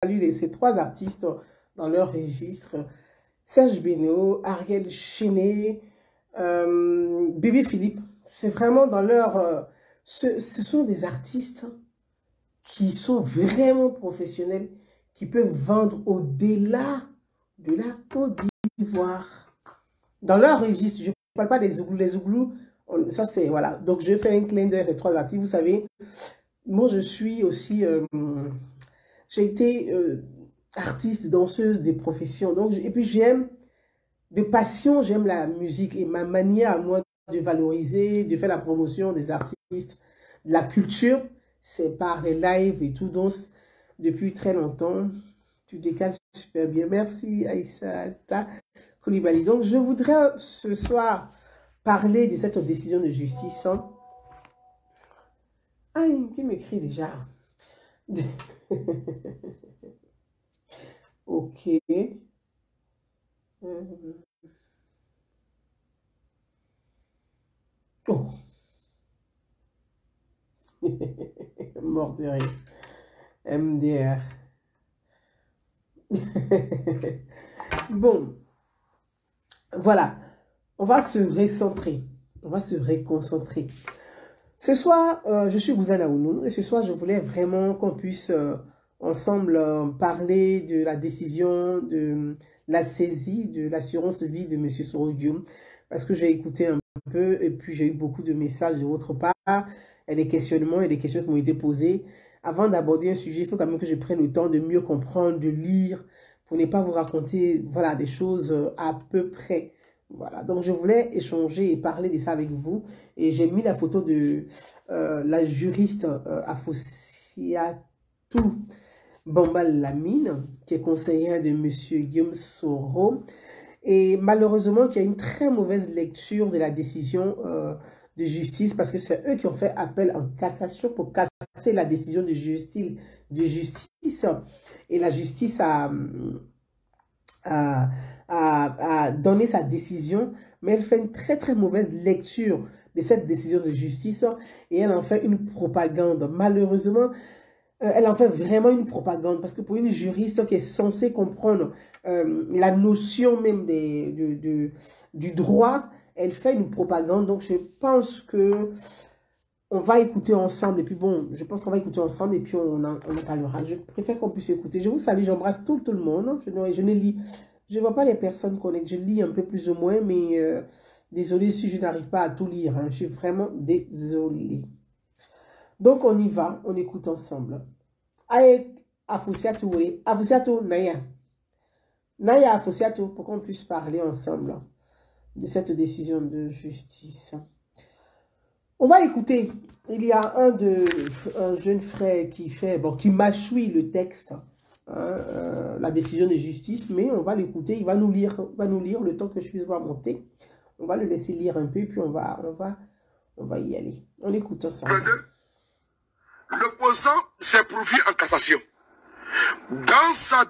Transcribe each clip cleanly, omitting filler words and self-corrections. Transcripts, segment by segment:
ces trois artistes dans leur registre. Serge Beno, Ariel Chenet, Bébé Philippe. C'est vraiment dans leur... ce sont des artistes qui sont vraiment professionnels, qui peuvent vendre au-delà de la Côte d'Ivoire. Dans leur registre, je ne parle pas des Zouglous. Les Zouglous, ça c'est... Voilà. Donc, je fais un clin d'œil des trois artistes. Vous savez, moi, je suis aussi... j'ai été artiste, danseuse des professions. Donc, et puis, j'aime, de passion, j'aime la musique. Et ma manière à moi de valoriser, de faire la promotion des artistes, de la culture, c'est par les lives et tout. Donc, depuis très longtemps, tu décales super bien. Merci, Aïssata Koulibaly. Donc, je voudrais ce soir parler de cette décision de justice. Ah, qui m'écrit déjà? Ok. Oh. Mort de rire. MDR. Bon. Voilà. On va se recentrer. On va se réconcentrer. Ce soir, je suis Gouzana Ounou. Et ce soir, je voulais vraiment qu'on puisse ensemble parler de la décision de la saisie de l'assurance vie de M. Soro Guillaume. Parce que j'ai écouté un peu et puis j'ai eu beaucoup de messages de votre part et des questionnements et des questions qui m'ont été posées. Avant d'aborder un sujet, il faut quand même que je prenne le temps de mieux comprendre, de lire, pour ne pas vous raconter voilà, des choses à peu près. Voilà, donc je voulais échanger et parler de ça avec vous. Et j'ai mis la photo de la juriste Afosiatou Bambal Lamine, qui est conseillère de M. Guillaume Soro. Et malheureusement, il y a une très mauvaise lecture de la décision de justice parce que c'est eux qui ont fait appel en cassation pour casser la décision de justice. Et la justice a donné sa décision, mais elle fait une très très mauvaise lecture de cette décision de justice et elle en fait une propagande. Malheureusement, elle en fait vraiment une propagande parce que pour une juriste qui est censée comprendre la notion même du droit, elle fait une propagande. Donc, je pense que on va écouter ensemble. Et puis bon, je pense qu'on va écouter ensemble et puis on en parlera. Je préfère qu'on puisse écouter. Je vous salue, j'embrasse tout le monde. Je ne lis, je ne vois pas les personnes connectées. Je lis un peu plus ou moins, mais désolé si je n'arrive pas à tout lire. Hein. Je suis vraiment désolée. Donc, on y va, on écoute ensemble. Aïe, Afosiatou, Afosiatou, Naya. Naya Afosiatou, pour qu'on puisse parler ensemble de cette décision de justice. On va écouter. Il y a un jeune frère qui fait, bon, qui mâchouille le texte, hein, la décision de justice, mais on va l'écouter. Il va nous lire le temps que je puisse voir monter. On va le laisser lire un peu, puis on va y aller. On écoute ensemble. L'opposant s'est pourvu en cassation. Dans sa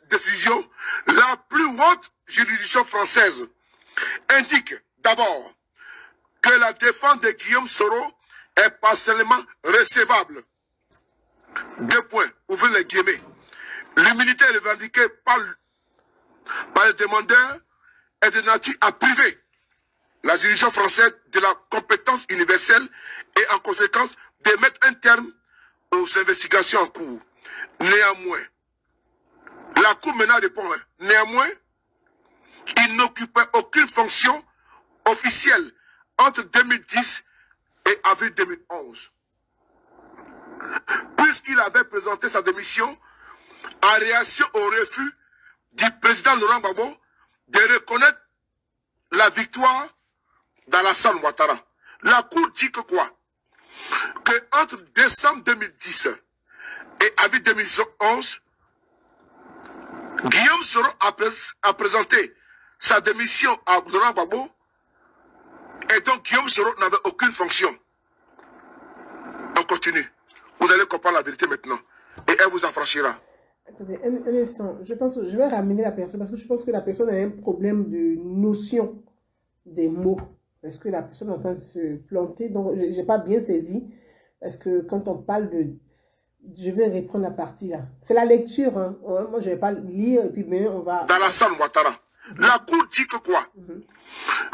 décision, la plus haute juridiction française indique d'abord que la défense de Guillaume Soro est partiellement recevable. Deux points, ouvrez les guillemets. L'immunité revendiquée par le demandeur est de nature à priver la juridiction française de la compétence universelle et en conséquence de mettre un terme aux investigations en cours. Néanmoins, la Cour maintenant répond, néanmoins, il n'occupait aucune fonction officielle entre 2010 et avril 2011. Puisqu'il avait présenté sa démission en réaction au refus du président Laurent Gbagbo de reconnaître la victoire d'Alassane Ouattara. La Cour dit que quoi? Que entre décembre 2010 et avril 2011, Guillaume Soro a présenté sa démission à Laurent Gbagbo et donc Guillaume Soro n'avait aucune fonction. On continue. Vous allez comprendre la vérité maintenant et elle vous affranchira. Attendez, un instant. Je pense que je vais ramener la personne parce que je pense que la personne a un problème de notion des mots. Est-ce que la personne est en train de se planter? Donc, je n'ai pas bien saisi. Parce que quand on parle Je vais reprendre la partie là. C'est la lecture. Hein. Ouais, moi, je ne vais pas lire et puis mais on va... Dans la salle Ouattara. La Cour dit que quoi?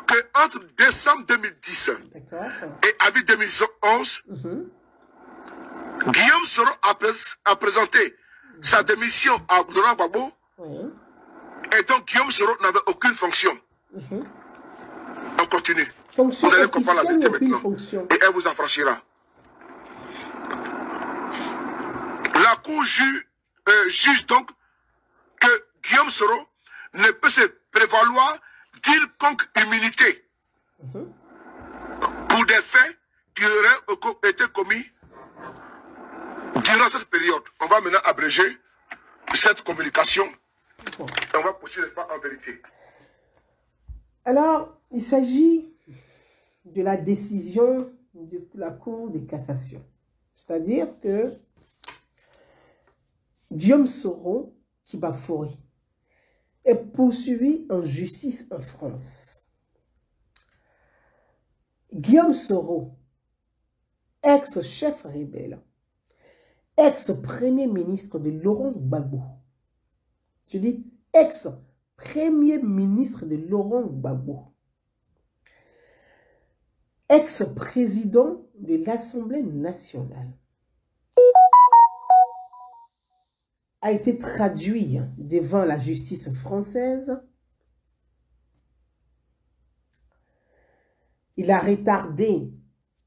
Que entre décembre 2010 et avril 2011, Guillaume Soro a présenté sa démission à Laurent Gbagbo. Et donc Guillaume Soro n'avait aucune fonction. On continue. Fonction vous allez comprendre la vérité maintenant. Fonction. Et elle vous affranchira. La Cour juge donc que Guillaume Soro ne peut se prévaloir d'une quelconque immunité pour des faits qui auraient été commis durant cette période. On va maintenant abréger cette communication et on va poursuivre pas en vérité. Alors, il s'agit de la décision de la Cour de cassation. C'est-à-dire que Guillaume Soro, qui Bafori, est poursuivi en justice en France. Guillaume Soro, ex-chef rebelle, ex-premier ministre de Laurent Gbagbo. Je dis ex-premier ministre de Laurent Gbagbo. Ex-président de l'Assemblée nationale. A été traduit devant la justice française. Il a retardé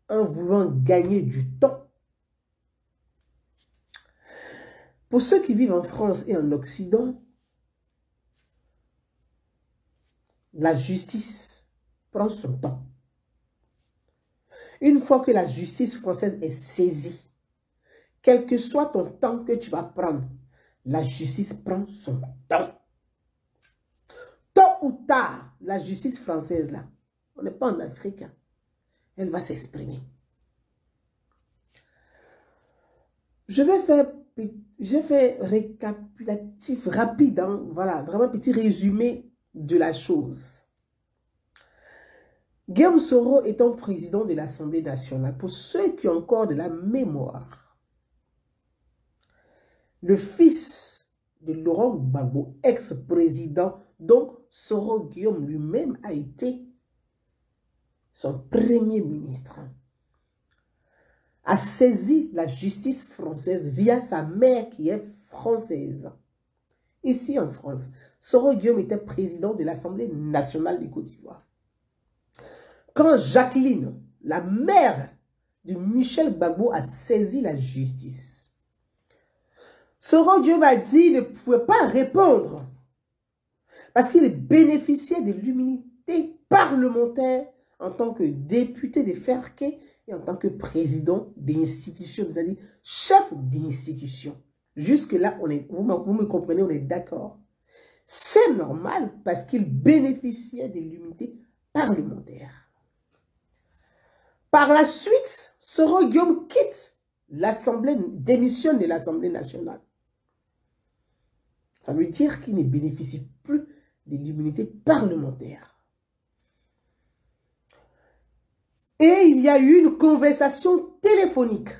en voulant gagner du temps. Pour ceux qui vivent en France et en Occident, la justice prend son temps. Une fois que la justice française est saisie, quel que soit ton temps que tu vas prendre, la justice prend son temps. Tôt ou tard, la justice française, là, on n'est pas en Afrique, hein, elle va s'exprimer. Je vais faire récapitulatif rapide, hein, voilà, vraiment petit résumé de la chose. Guillaume Soro étant président de l'Assemblée nationale, pour ceux qui ont encore de la mémoire, le fils de Laurent Gbagbo, ex-président, dont Soro Guillaume lui-même a été son premier ministre, a saisi la justice française via sa mère qui est française. Ici en France, Soro Guillaume était président de l'Assemblée nationale de Côte d'Ivoire. Quand Jacqueline, la mère de Michel Gbagbo, a saisi la justice, Soro Guillaume a dit qu'il ne pouvait pas répondre parce qu'il bénéficiait de l'immunité parlementaire en tant que député de Ferké et en tant que président d'institution, c'est-à-dire chef d'institution. Jusque-là, vous me comprenez, on est d'accord. C'est normal parce qu'il bénéficiait de l'immunité parlementaire. Par la suite, Soro Guillaume quitte l'Assemblée, démissionne de l'Assemblée nationale. Ça veut dire qu'il ne bénéficie plus de l'immunité parlementaire. Et il y a eu une conversation téléphonique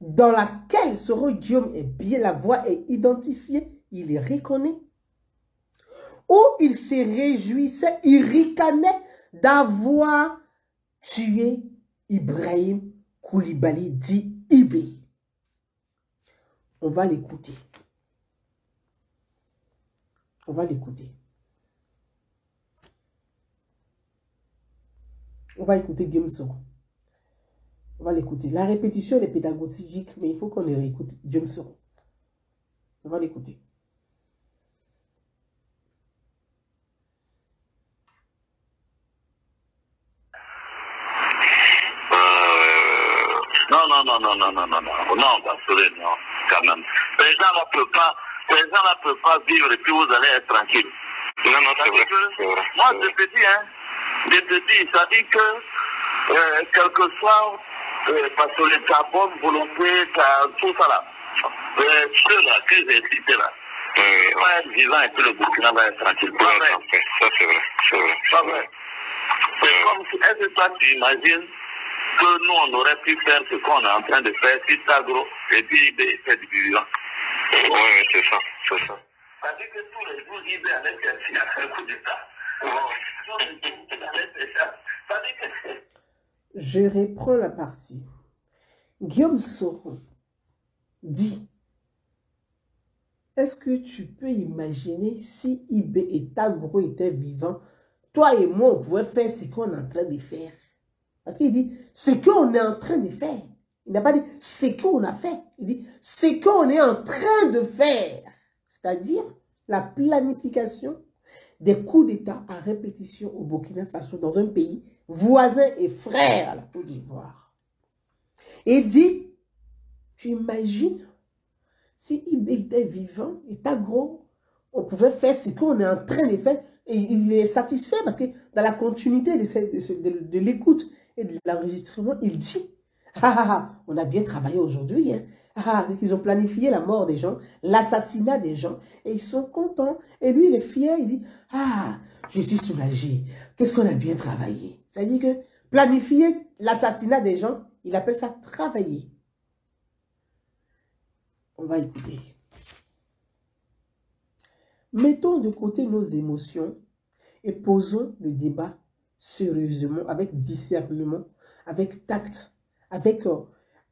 dans laquelle Soro Guillaume est bien, la voix est identifiée, il les reconnaît, où il se réjouissait, il ricanait d'avoir tué Ibrahim Koulibaly, dit Ibé. On va l'écouter. On va l'écouter. On va écouter Guillaume Soro. On va l'écouter. La répétition est pédagogique, mais il faut qu'on les réécoute. Guillaume Soro. On va l'écouter. Non, Bassolé, non, quand même. Les gens ne peuvent pas vivre et puis vous allez être tranquille. Non, c'est vrai. Moi, je te dis, ça dit que, quel que soit, Bassolé, ta bonne volonté, tout ça là, ceux-là que j'ai cités là, va être vivant et puis le Burkina va être tranquille. Ça, c'est vrai. C'est comme si, est-ce que toi, tu imagines que nous, on aurait pu faire ce qu'on est en train de faire, si Tagro et puis c'est du vivant. Oui, c'est ça, c'est ça. C'est-à-dire que tous les jours, il allait faire un coup d'État. Tous les jours, il allait faire ça. C'est-à-dire que... Je reprends la partie. Guillaume Soro dit, est-ce que tu peux imaginer si Ibé et Tagro étaient vivants, toi et moi, on pouvait faire ce qu'on est en train de faire? Parce qu'il dit, ce qu'on est en train de faire. Il n'a pas dit, ce qu'on a fait. Il dit, ce qu'on est en train de faire. C'est-à-dire, la planification des coups d'État à répétition au Burkina Faso, dans un pays voisin et frère à la Côte d'Ivoire. Et il dit, tu imagines, si Ibé était vivant, et Tagro, on pouvait faire ce qu'on est en train de faire, et il est satisfait parce que dans la continuité de l'écoute et de l'enregistrement, il dit, on a bien travaillé aujourd'hui, hein. Ils ont planifié la mort des gens, l'assassinat des gens, et ils sont contents. Et lui, il est fier, il dit, je suis soulagé, qu'est-ce qu'on a bien travaillé. C'est-à-dire que planifier l'assassinat des gens, il appelle ça travailler. On va écouter. Mettons de côté nos émotions et posons le débat sérieusement, avec discernement, avec tact, avec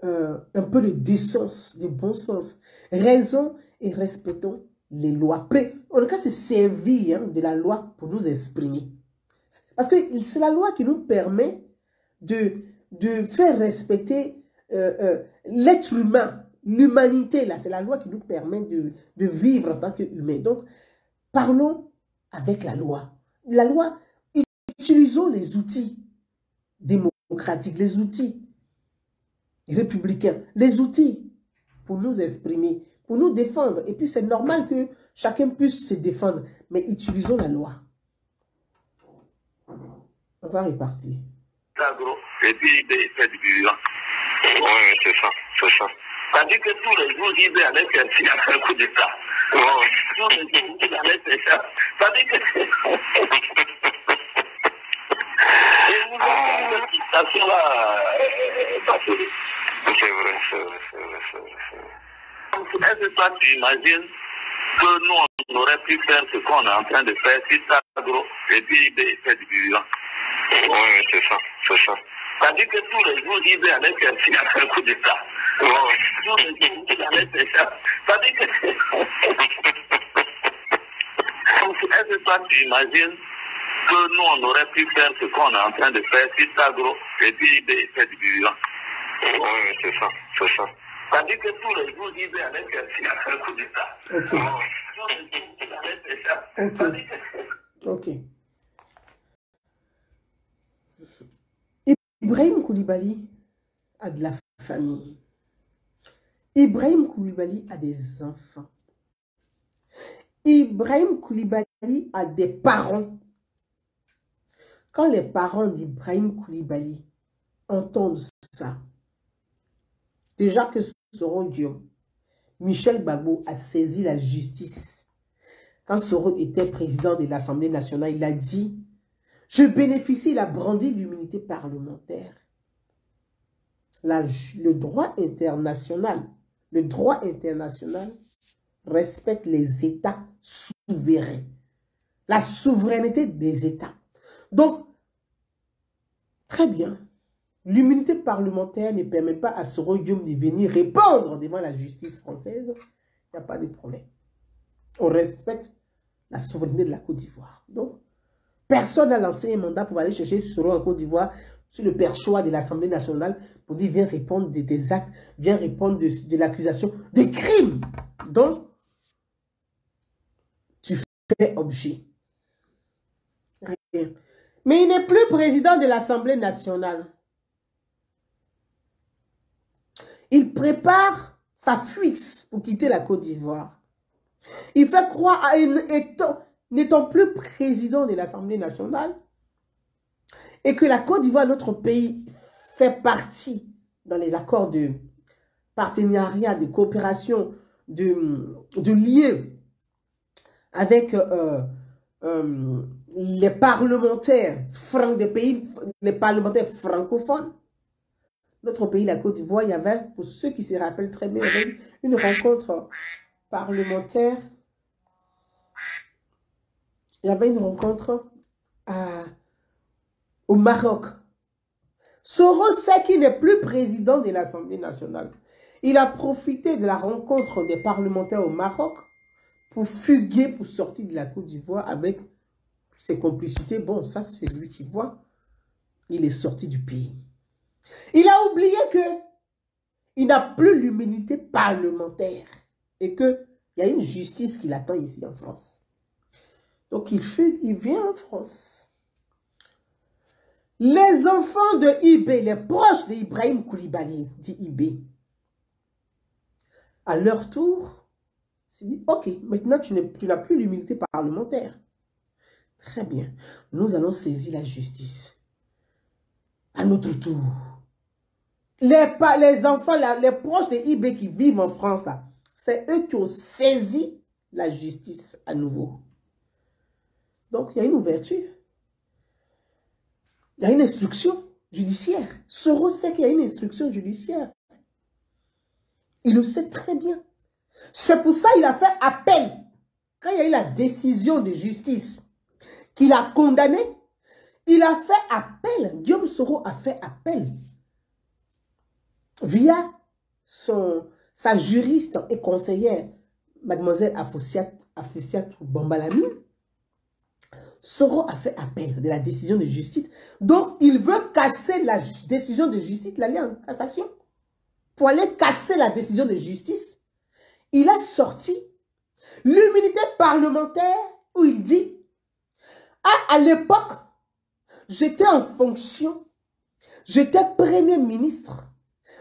un peu de décence, de bon sens. Raison et respectons les lois. On n'a qu'à se servir de la loi pour nous exprimer. Parce que c'est la loi qui nous permet de faire respecter l'être humain, l'humanité. Là, c'est la loi qui nous permet de vivre en tant qu'humain. Donc, parlons avec la loi. La loi, utilisons les outils démocratiques, les outils républicains, les outils pour nous exprimer, pour nous défendre. Et puis c'est normal que chacun puisse se défendre, mais utilisons la loi. On va repartir. Et puis c'est du vivant. Oui, c'est ça, c'est ça. C'est-à-dire que tous les jours, il allait faire un coup d'État. Tous les jours, il allait faire ça. C'est-à-dire que... Et vous avez cette situation-là, c'est vrai, c'est vrai, c'est vrai, c'est vrai. Est-ce que toi, tu imagines que nous, on aurait pu faire ce qu'on est en train de faire, si Tagro et puis c'est du vivant? Oui, c'est ça, c'est ça. C'est-à-dire que tous les jours, il allait faire un coup d'État. Tous les jours, il allait faire ça. C'est-à-dire que... Est-ce que toi, tu imagines que nous, on aurait pu faire ce qu'on est en train de faire, si Tagro et puis c'est du vivant? Oui, c'est ça, c'est ça. C'est-à-dire que tous les jours, il allait faire un coup d'État. Tous les jours, il allait faire ça. Ok. Ibrahim Koulibaly a de la famille. Ibrahim Koulibaly a des enfants. Ibrahim Koulibaly a des parents. Quand les parents d'Ibrahim Koulibaly entendent ça, déjà que Soro Diom, Michel Gbagbo a saisi la justice. Quand Soro était président de l'Assemblée nationale, il a dit, je bénéficie, il a brandi l'immunité parlementaire. Le droit international respecte les États souverains. La souveraineté des États. Donc, très bien. L'immunité parlementaire ne permet pas à Soro Diom de venir répondre devant la justice française. Il n'y a pas de problème. On respecte la souveraineté de la Côte d'Ivoire. Donc, personne n'a lancé un mandat pour aller chercher Soro en Côte d'Ivoire sur le perchoir de l'Assemblée nationale pour dire viens répondre de tes actes, viens répondre de l'accusation de crimes dont tu fais objet. Rien. Mais il n'est plus président de l'Assemblée nationale. Il prépare sa fuite pour quitter la Côte d'Ivoire. Il fait croire à n'étant plus président de l'Assemblée nationale et que la Côte d'Ivoire, notre pays, fait partie dans les accords de partenariat, de coopération, de liens avec les parlementaires des pays, les parlementaires francophones. notre pays, la Côte d'Ivoire, il y avait, pour ceux qui se rappellent très bien, il y avait une rencontre parlementaire. Il y avait une rencontre au Maroc. Soro sait qu'il n'est plus président de l'Assemblée nationale. Il a profité de la rencontre des parlementaires au Maroc pour fuguer, pour sortir de la Côte d'Ivoire avec ses complicités. Bon, ça c'est lui qui voit. Il est sorti du pays. Il a oublié qu'il n'a plus l'immunité parlementaire et qu'il y a une justice qui l'attend ici en France. Donc il fugue, il vient en France. Les enfants de Ibé, les proches d'Ibrahim Koulibaly, dit Ibé, à leur tour, s'est dit, ok, maintenant tu n'as plus l'immunité parlementaire. Très bien, nous allons saisir la justice. À notre tour. Les enfants, les proches de Ibé qui vivent en France, c'est eux qui ont saisi la justice à nouveau. Donc, il y a une ouverture. Il y a une instruction judiciaire. Soro sait qu'il y a une instruction judiciaire. Il le sait très bien. C'est pour ça qu'il a fait appel. Quand il y a eu la décision de justice qu'il a condamné, il a fait appel. Guillaume Soro a fait appel via sa juriste et conseillère, mademoiselle Afoussiatou Bambalami. Soro a fait appel de la décision de justice. Donc, il veut casser la décision de justice, l'aller en cassation. Pour aller casser la décision de justice, il a sorti l'immunité parlementaire où il dit, à l'époque, j'étais en fonction, j'étais Premier ministre,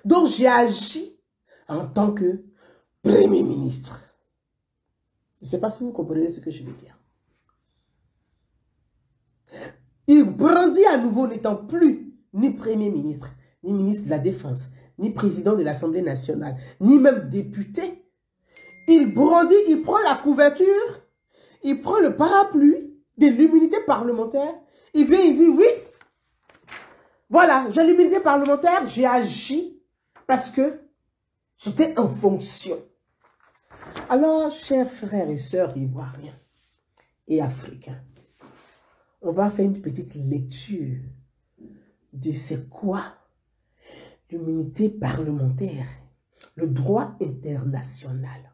donc j'ai agi en tant que Premier ministre. Je ne sais pas si vous comprenez ce que je veux dire. Il brandit à nouveau n'étant plus ni Premier ministre, ni ministre de la Défense, ni président de l'Assemblée nationale, ni même député. Il brandit, il prend la couverture, il prend le parapluie de l'immunité parlementaire. Il vient, il dit oui, voilà, j'ai l'immunité parlementaire, j'ai agi parce que j'étais en fonction. Alors, chers frères et sœurs ivoiriens et africains, on va faire une petite lecture de c'est quoi l'immunité parlementaire, le droit international.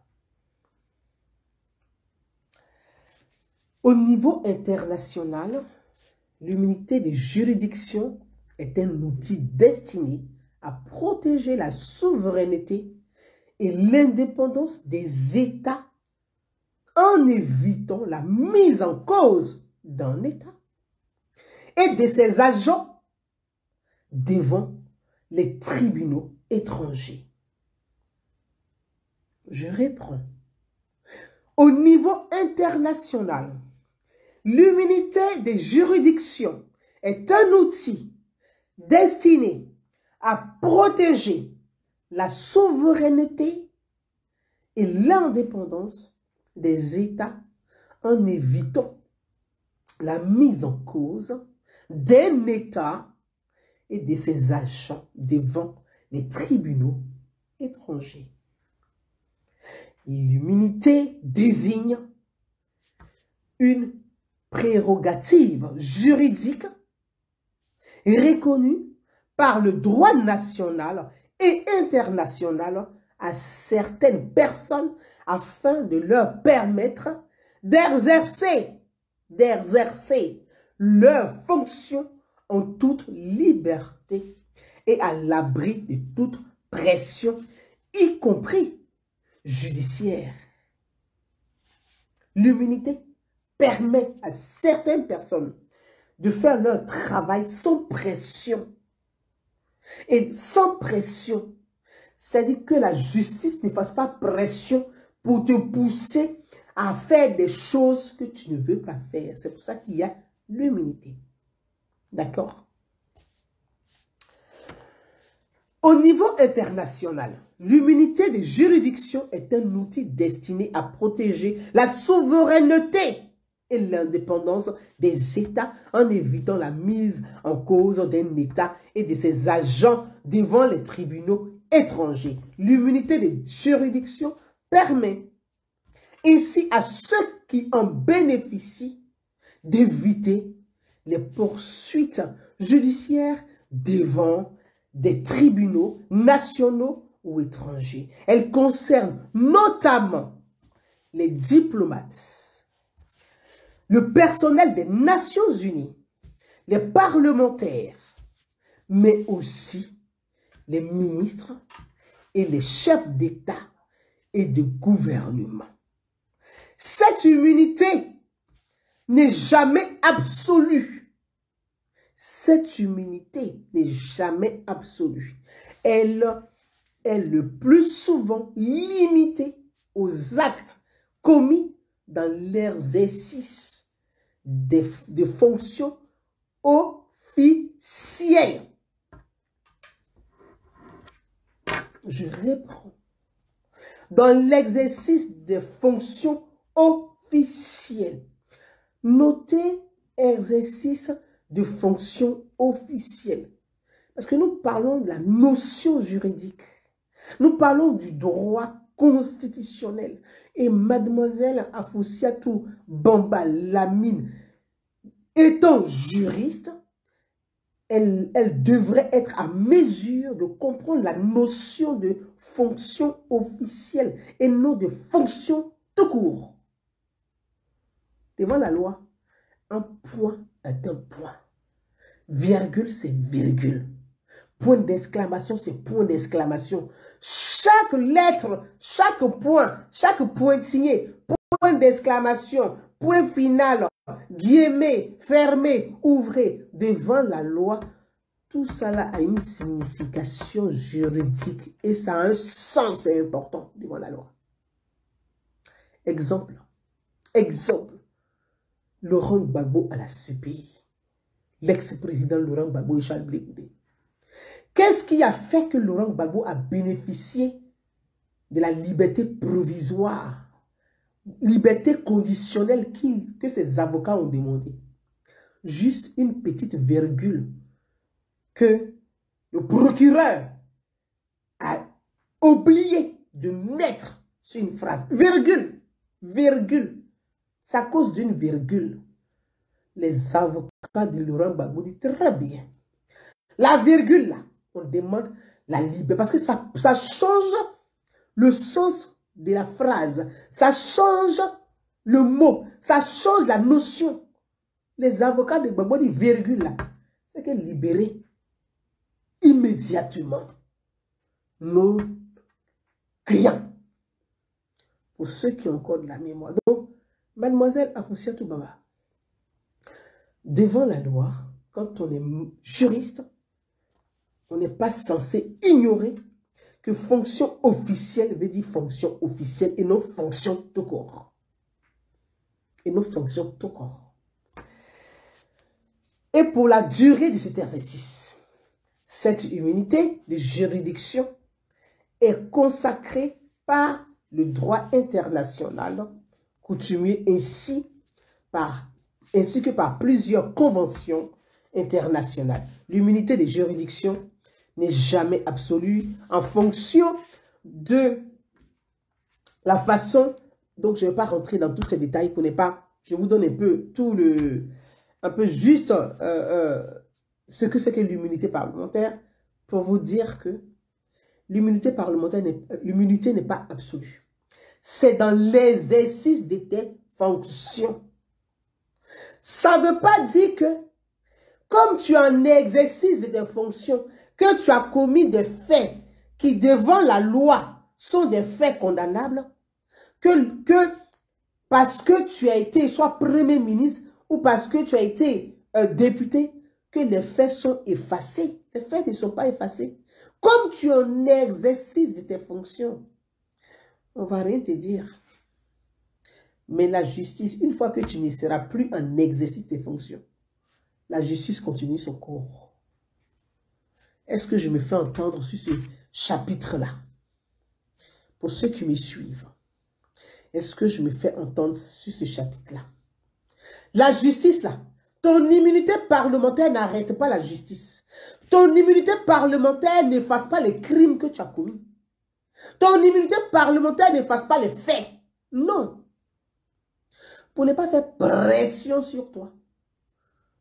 Au niveau international, l'immunité des juridictions est un outil destiné à protéger la souveraineté et l'indépendance des États en évitant la mise en cause d'un État et de ses agents devant les tribunaux étrangers. Je reprends. Au niveau international, l'immunité des juridictions est un outil destiné à protéger la souveraineté et l'indépendance des États en évitant la mise en cause d'un État et de ses agents devant les tribunaux étrangers. L'immunité désigne une prérogative juridique reconnue par le droit national et international à certaines personnes afin de leur permettre d'exercer leurs fonctions en toute liberté et à l'abri de toute pression, y compris judiciaire. L'immunité permet à certaines personnes de faire leur travail sans pression. Et sans pression, c'est-à-dire que la justice ne fasse pas pression pour te pousser à faire des choses que tu ne veux pas faire. C'est pour ça qu'il y a l'immunité. D'accord? Au niveau international, l'immunité des juridictions est un outil destiné à protéger la souveraineté et l'indépendance des États en évitant la mise en cause d'un État et de ses agents devant les tribunaux étrangers. L'immunité de juridiction permet ainsi à ceux qui en bénéficient d'éviter les poursuites judiciaires devant des tribunaux nationaux ou étrangers. Elle concerne notamment les diplomates, le personnel des Nations Unies, les parlementaires, mais aussi les ministres et les chefs d'État et de gouvernement. Cette immunité n'est jamais absolue. Cette immunité n'est jamais absolue. Elle est le plus souvent limitée aux actes commis dans l'exercice de fonctions officielles. Je reprends. Dans l'exercice des fonctions officielles. Notez exercice de fonctions officielles. Parce que nous parlons de la notion juridique. Nous parlons du droit constitutionnel. Et mademoiselle Afoussiatou Bamba Lamine, étant juriste, elle devrait être à mesure de comprendre la notion de fonction officielle et non de fonction tout court. Devant la loi, un point est un point. Virgule, c'est virgule. Point d'exclamation, c'est point d'exclamation. Chaque lettre, chaque point, chaque pointillé, point d'exclamation, point final, guillemets, fermé, ouvrez, devant la loi, tout ça a une signification juridique et ça a un sens important devant la loi. Exemple, Laurent Gbagbo à la CPI, l'ex-président Laurent Gbagbo et Charles Blé Goudé. Qu'est-ce qui a fait que Laurent Gbagbo a bénéficié de la liberté provisoire, liberté conditionnelle que ses avocats ont demandé? Juste une petite virgule que le procureur a oublié de mettre sur une phrase. Virgule. C'est à cause d'une virgule. Les avocats de Laurent Gbagbo disent très bien. La virgule là, on demande la liberté. Parce que ça change le sens de la phrase. Ça change le mot. Ça change la notion. Les avocats de Gbagbo disent virgule là. C'est que libérer immédiatement nos clients. Pour ceux qui ont encore de la mémoire. Donc, mademoiselle Afoussiatou Bamba, devant la loi, quand on est juriste, on n'est pas censé ignorer que fonction officielle veut dire fonction officielle et non fonction tout court. Et non fonction tout court. Et pour la durée de cet exercice, cette immunité de juridiction est consacrée par le droit international coutumier ainsi que par plusieurs conventions internationales. L'immunité des juridictions n'est jamais absolue en fonction de la façon. Donc, je ne vais pas rentrer dans tous ces détails pour ne pas. Je vous donne un peu juste ce que c'est que l'immunité parlementaire pour vous dire que l'immunité parlementaire, l'immunité n'est pas absolue. C'est dans l'exercice de tes fonctions. Ça ne veut pas dire que, comme tu es en exercice de tes fonctions, que tu as commis des faits qui, devant la loi, sont des faits condamnables, que parce que tu as été soit Premier ministre ou parce que tu as été député, que les faits sont effacés. Les faits ne sont pas effacés. Comme tu es en exercice de tes fonctions, on ne va rien te dire. Mais la justice, une fois que tu ne seras plus en exercice de tes fonctions, la justice continue son cours. Est-ce que je me fais entendre sur ce chapitre-là? Pour ceux qui me suivent, est-ce que je me fais entendre sur ce chapitre-là? La justice, là, ton immunité parlementaire n'arrête pas la justice. Ton immunité parlementaire n'efface pas les crimes que tu as commis. Ton immunité parlementaire n'efface pas les faits. Non. Pour ne pas faire pression sur toi,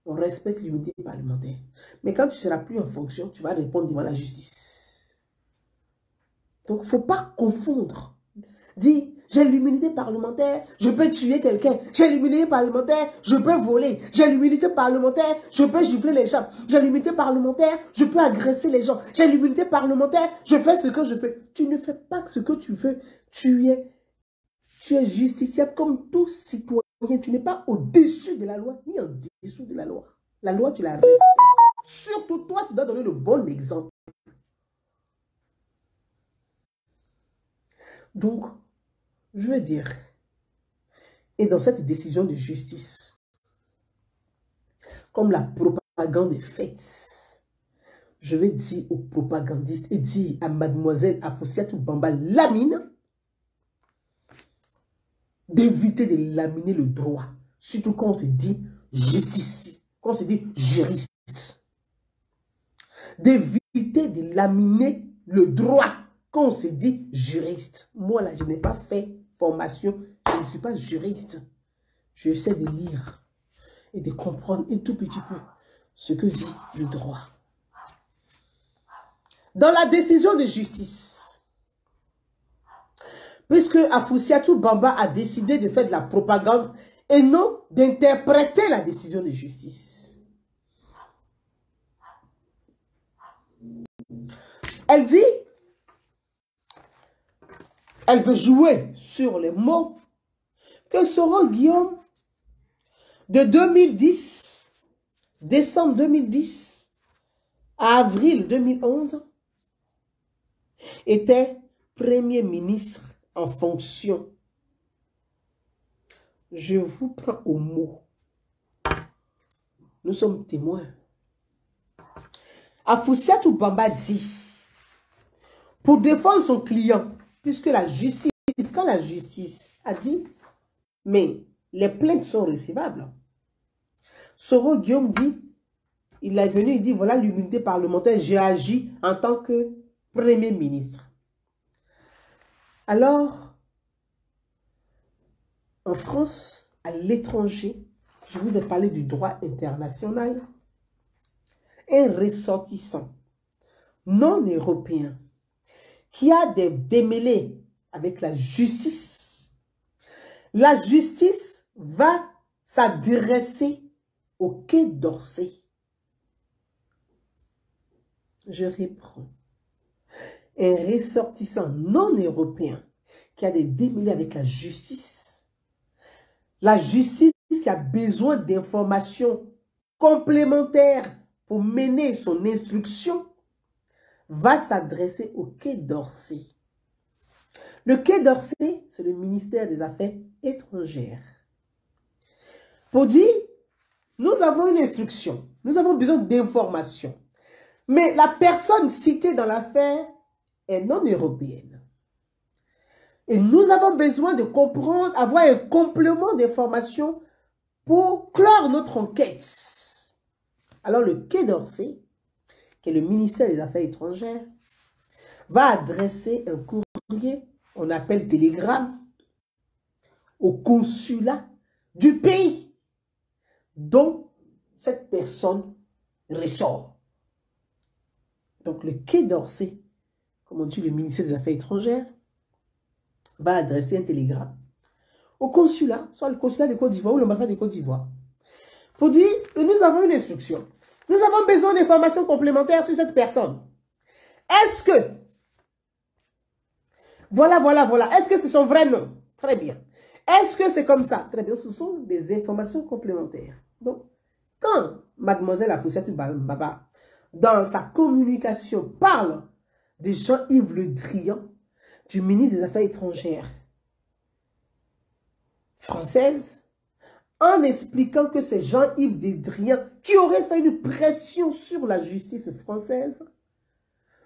on respecte l'immunité parlementaire. Mais quand tu ne seras plus en fonction, tu vas répondre devant la justice. Donc, il ne faut pas confondre. Dis, j'ai l'immunité parlementaire, je peux tuer quelqu'un. J'ai l'immunité parlementaire, je peux voler. J'ai l'immunité parlementaire, je peux gifler les gens. J'ai l'immunité parlementaire, je peux agresser les gens. J'ai l'immunité parlementaire, je fais ce que je fais. Tu ne fais pas ce que tu veux. Tu es justiciable comme tout citoyen. Tu n'es pas au-dessus de la loi, ni en dessous de la loi. La loi, tu la respectes. Surtout toi, tu dois donner le bon exemple. Donc, je veux dire, et dans cette décision de justice, comme la propagande est faite, je vais dire aux propagandistes et dire à mademoiselle Afoussiatou Bamba Lamine d'éviter de laminer le droit, surtout quand on se dit justice, quand on se dit juriste. D'éviter de laminer le droit quand on se dit juriste. Moi là, je n'ai pas fait formation, je ne suis pas juriste. Je sais de lire et de comprendre un tout petit peu ce que dit le droit. Dans la décision de justice, puisque Afoussiatou Bamba a décidé de faire de la propagande et non d'interpréter la décision de justice. Elle dit, elle veut jouer sur les mots que Soro Guillaume, de 2010, décembre 2010 à avril 2011, était Premier ministre en fonction. Je vous prends au mot. Nous sommes témoins. Afoussiatou Bamba dit, pour défendre son client, puisque la justice, quand la justice a dit, mais les plaintes sont recevables. Soro Guillaume dit, il est venu, il dit, voilà l'immunité parlementaire, j'ai agi en tant que Premier ministre. Alors, en France, à l'étranger, je vous ai parlé du droit international, un ressortissant non européen qui a des démêlés avec la justice va s'adresser au Quai d'Orsay. Je reprends. Un ressortissant non européen qui a des démêlés avec la justice qui a besoin d'informations complémentaires pour mener son instruction, va s'adresser au Quai d'Orsay. Le Quai d'Orsay, c'est le ministère des Affaires étrangères. Pour dire, nous avons une instruction, nous avons besoin d'informations, mais la personne citée dans l'affaire est non européenne. Et nous avons besoin de comprendre, avoir un complément d'informations pour clore notre enquête. Alors le Quai d'Orsay, qui est le ministère des Affaires étrangères, va adresser un courrier, on appelle télégramme, au consulat du pays dont cette personne ressort. Donc le Quai d'Orsay, comme on dit le ministère des Affaires étrangères, va adresser un télégramme au consulat, soit le consulat de Côte d'Ivoire ou l'ambassade de Côte d'Ivoire, pour dire que nous avons une instruction. Nous avons besoin d'informations complémentaires sur cette personne. Est-ce que, voilà, est-ce que c'est son vrai nom? Très bien. Est-ce que c'est comme ça? Très bien, ce sont des informations complémentaires. Donc, quand mademoiselle Afoussiatou Bamba, dans sa communication, parle de Jean-Yves Le Drian, du ministre des Affaires étrangères française, en expliquant que c'est Jean-Yves Le Drian qui aurait fait une pression sur la justice française,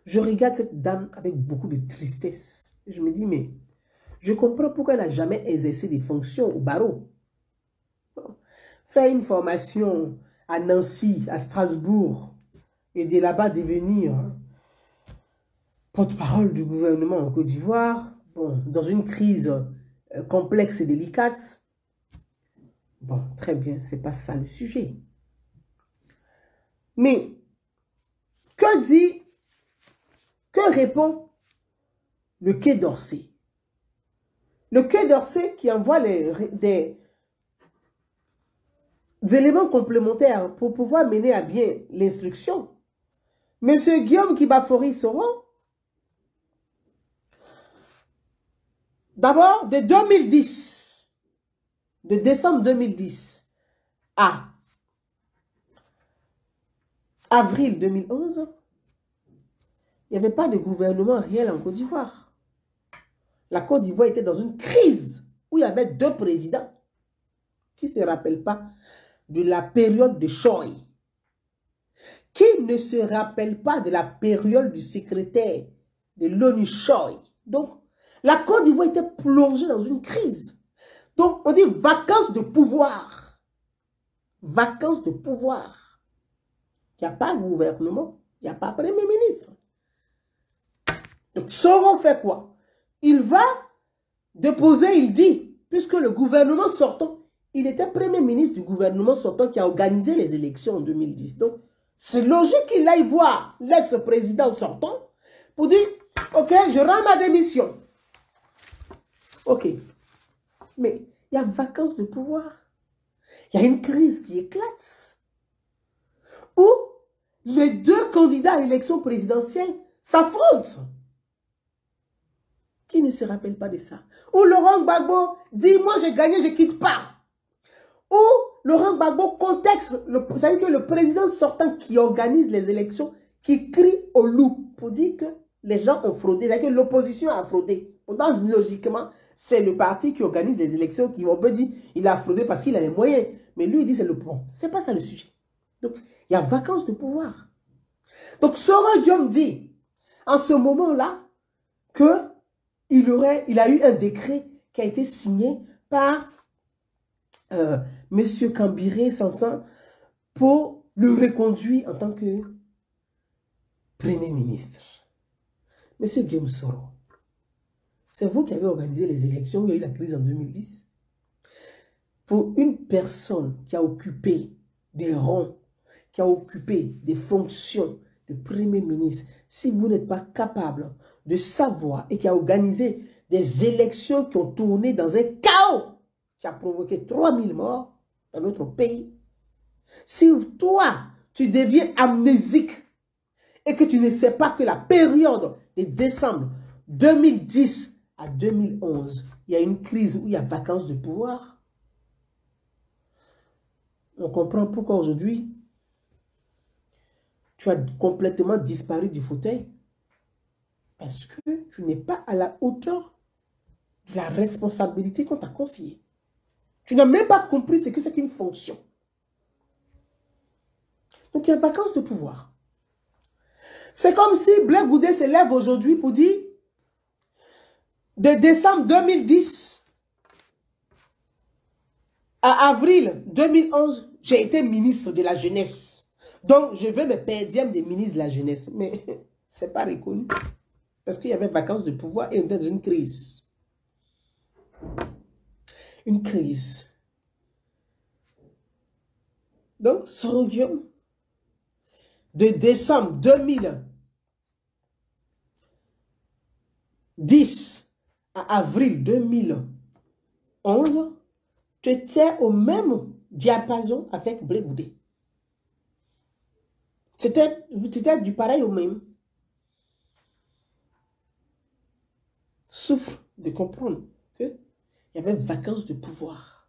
je regarde cette dame avec beaucoup de tristesse. Je me dis, mais je comprends pourquoi elle n'a jamais exercé des fonctions au barreau. faire une formation à Nancy, à Strasbourg, et de là-bas devenir porte-parole du gouvernement en Côte d'Ivoire, bon, dans une crise complexe et délicate. Bon, très bien, c'est pas ça le sujet. Mais, que répond le Quai d'Orsay? Le Quai d'Orsay qui envoie des éléments complémentaires pour pouvoir mener à bien l'instruction. Monsieur Guillaume Kibafori Soro, d'abord, de 2010, de décembre 2010 à avril 2011, il n'y avait pas de gouvernement réel en Côte d'Ivoire. La Côte d'Ivoire était dans une crise où il y avait 2 présidents. Qui ne se rappelle pas de la période de Choi? Qui ne se rappelle pas de la période du secrétaire de l'ONU Choi? Donc, la Côte d'Ivoire était plongée dans une crise. Donc, on dit vacances de pouvoir. Vacances de pouvoir. Il n'y a pas de gouvernement, il n'y a pas de premier ministre. Donc, Soro fait quoi? Il va déposer, il dit, puisque le gouvernement sortant, il était premier ministre du gouvernement sortant qui a organisé les élections en 2010. Donc, c'est logique qu'il aille voir l'ex-président sortant pour dire, ok, je rends ma démission. Ok. Mais il y a vacances de pouvoir. Il y a une crise qui éclate. Où les 2 candidats à l'élection présidentielle s'affrontent. Qui ne se rappelle pas de ça? Où Laurent Gbagbo dit, moi j'ai gagné, je ne quitte pas. Où Laurent Gbagbo contexte, c'est-à-dire que le président sortant qui organise les élections, qui crie au loup pour dire que les gens ont fraudé, c'est-à-dire que l'opposition a fraudé. Pourtant, logiquement, c'est le parti qui organise les élections qui on peut dire il a fraudé parce qu'il a les moyens. Mais lui, il dit c'est le bon. C'est pas ça le sujet. Donc, il y a vacances de pouvoir. Donc, Soro Guillaume dit, en ce moment-là, que il a eu un décret qui a été signé par Monsieur Kambiré Sansan pour le reconduire en tant que Premier ministre. Monsieur Guillaume Soro, c'est vous qui avez organisé les élections où il y a eu la crise en 2010. Pour une personne qui a occupé des rangs, qui a occupé des fonctions de Premier ministre, si vous n'êtes pas capable de savoir et qui a organisé des élections qui ont tourné dans un chaos qui a provoqué 3000 morts dans notre pays, si toi, tu deviens amnésique et que tu ne sais pas que la période de décembre 2010 à 2011, il y a une crise où il y a vacances de pouvoir, on comprend pourquoi aujourd'hui, tu as complètement disparu du fauteuil. Parce que tu n'es pas à la hauteur de la responsabilité qu'on t'a confiée. Tu n'as même pas compris ce que c'est qu'une fonction. Donc il y a vacances de pouvoir. C'est comme si Blé Goudé se lève aujourd'hui pour dire de décembre 2010 à avril 2011, j'ai été ministre de la jeunesse. Donc je veux me perdième des ministres de la jeunesse. Mais ce n'est pas reconnu. Parce qu'il y avait vacances de pouvoir et on était dans une crise. Une crise. Donc, Soro Guillaume, de décembre 2010 à avril 2011, tu étais au même diapason avec Blé Goudé. C'était du pareil au même. Souffre de comprendre qu'il y avait vacances de pouvoir.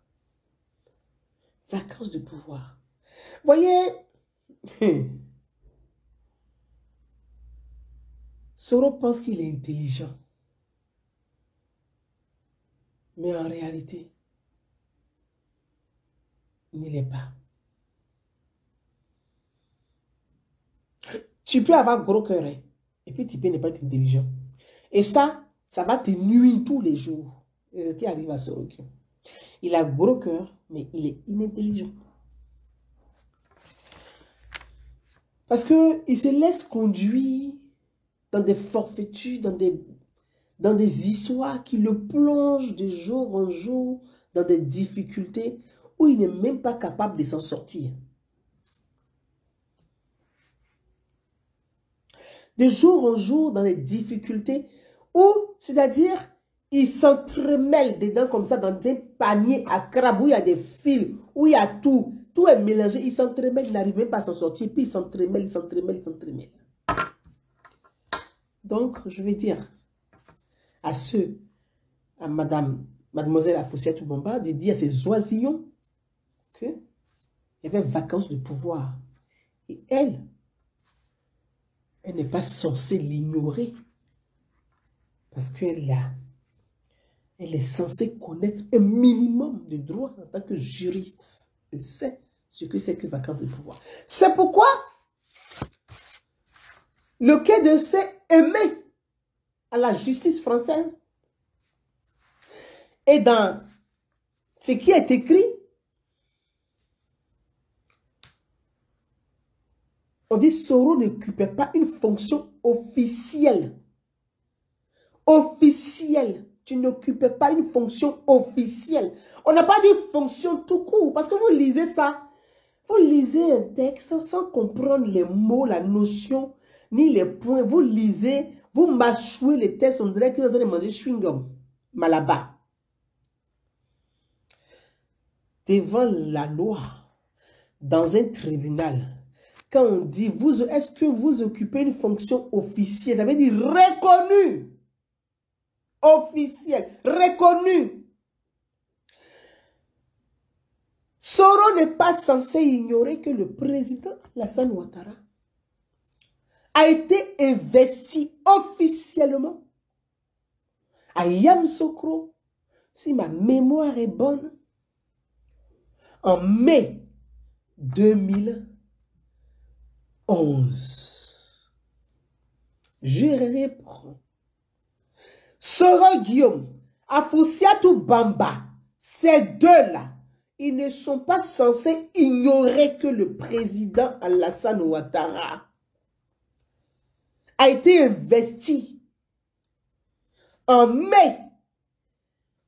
Vacances de pouvoir. Voyez, Soro pense qu'il est intelligent. Mais en réalité, il ne l'est pas. Tu peux avoir gros cœur, hein, et puis tu peux ne pas être intelligent. Et ça va te nuire tous les jours. C'est ce qui arrive à Soro Guillaume. Il a gros cœur, mais il est inintelligent. Parce qu'il se laisse conduire dans des forfaitudes, dans des histoires qui le plongent de jour en jour dans des difficultés où il n'est même pas capable de s'en sortir. De jour en jour dans des difficultés où, c'est-à-dire, il s'entremêle dedans comme ça dans un panier à crabe où il y a des fils, où il y a tout. Tout est mélangé, il s'entremêle, il n'arrive même pas à s'en sortir, puis il s'entremêle, il s'entremêle, il s'entremêle. Donc, je vais dire à mademoiselle Afousia Toubamba, de dire à ces oisillons qu'il y avait vacances de pouvoir. Et elle n'est pas censée l'ignorer. Parce qu'elle est censée connaître un minimum de droits en tant que juriste. Elle sait ce que c'est que vacances de pouvoir. C'est pourquoi le Quai d'Orsay émet à la justice française. Et dans ce qui est écrit, on dit Soro n'occupait pas une fonction officielle. Officielle. Tu n'occupais pas une fonction officielle. On n'a pas dit fonction tout court. Parce que vous lisez ça. Vous lisez un texte sans comprendre les mots, la notion, ni les points. Vous lisez, vous mâchouez les textes. On dirait que vous allez manger chewing-gum. Malabar. Devant la loi, dans un tribunal, quand on dit, est-ce que vous occupez une fonction officielle? Ça veut dire reconnue. Officielle, reconnue. Soro n'est pas censé ignorer que le président Alassane Ouattara a été investi officiellement à Yamoussoukro, si ma mémoire est bonne, en mai 2011. Je reprends. Soro Guillaume, Afousia Toubamba, ces deux-là, ils ne sont pas censés ignorer que le président Alassane Ouattara a été investi en mai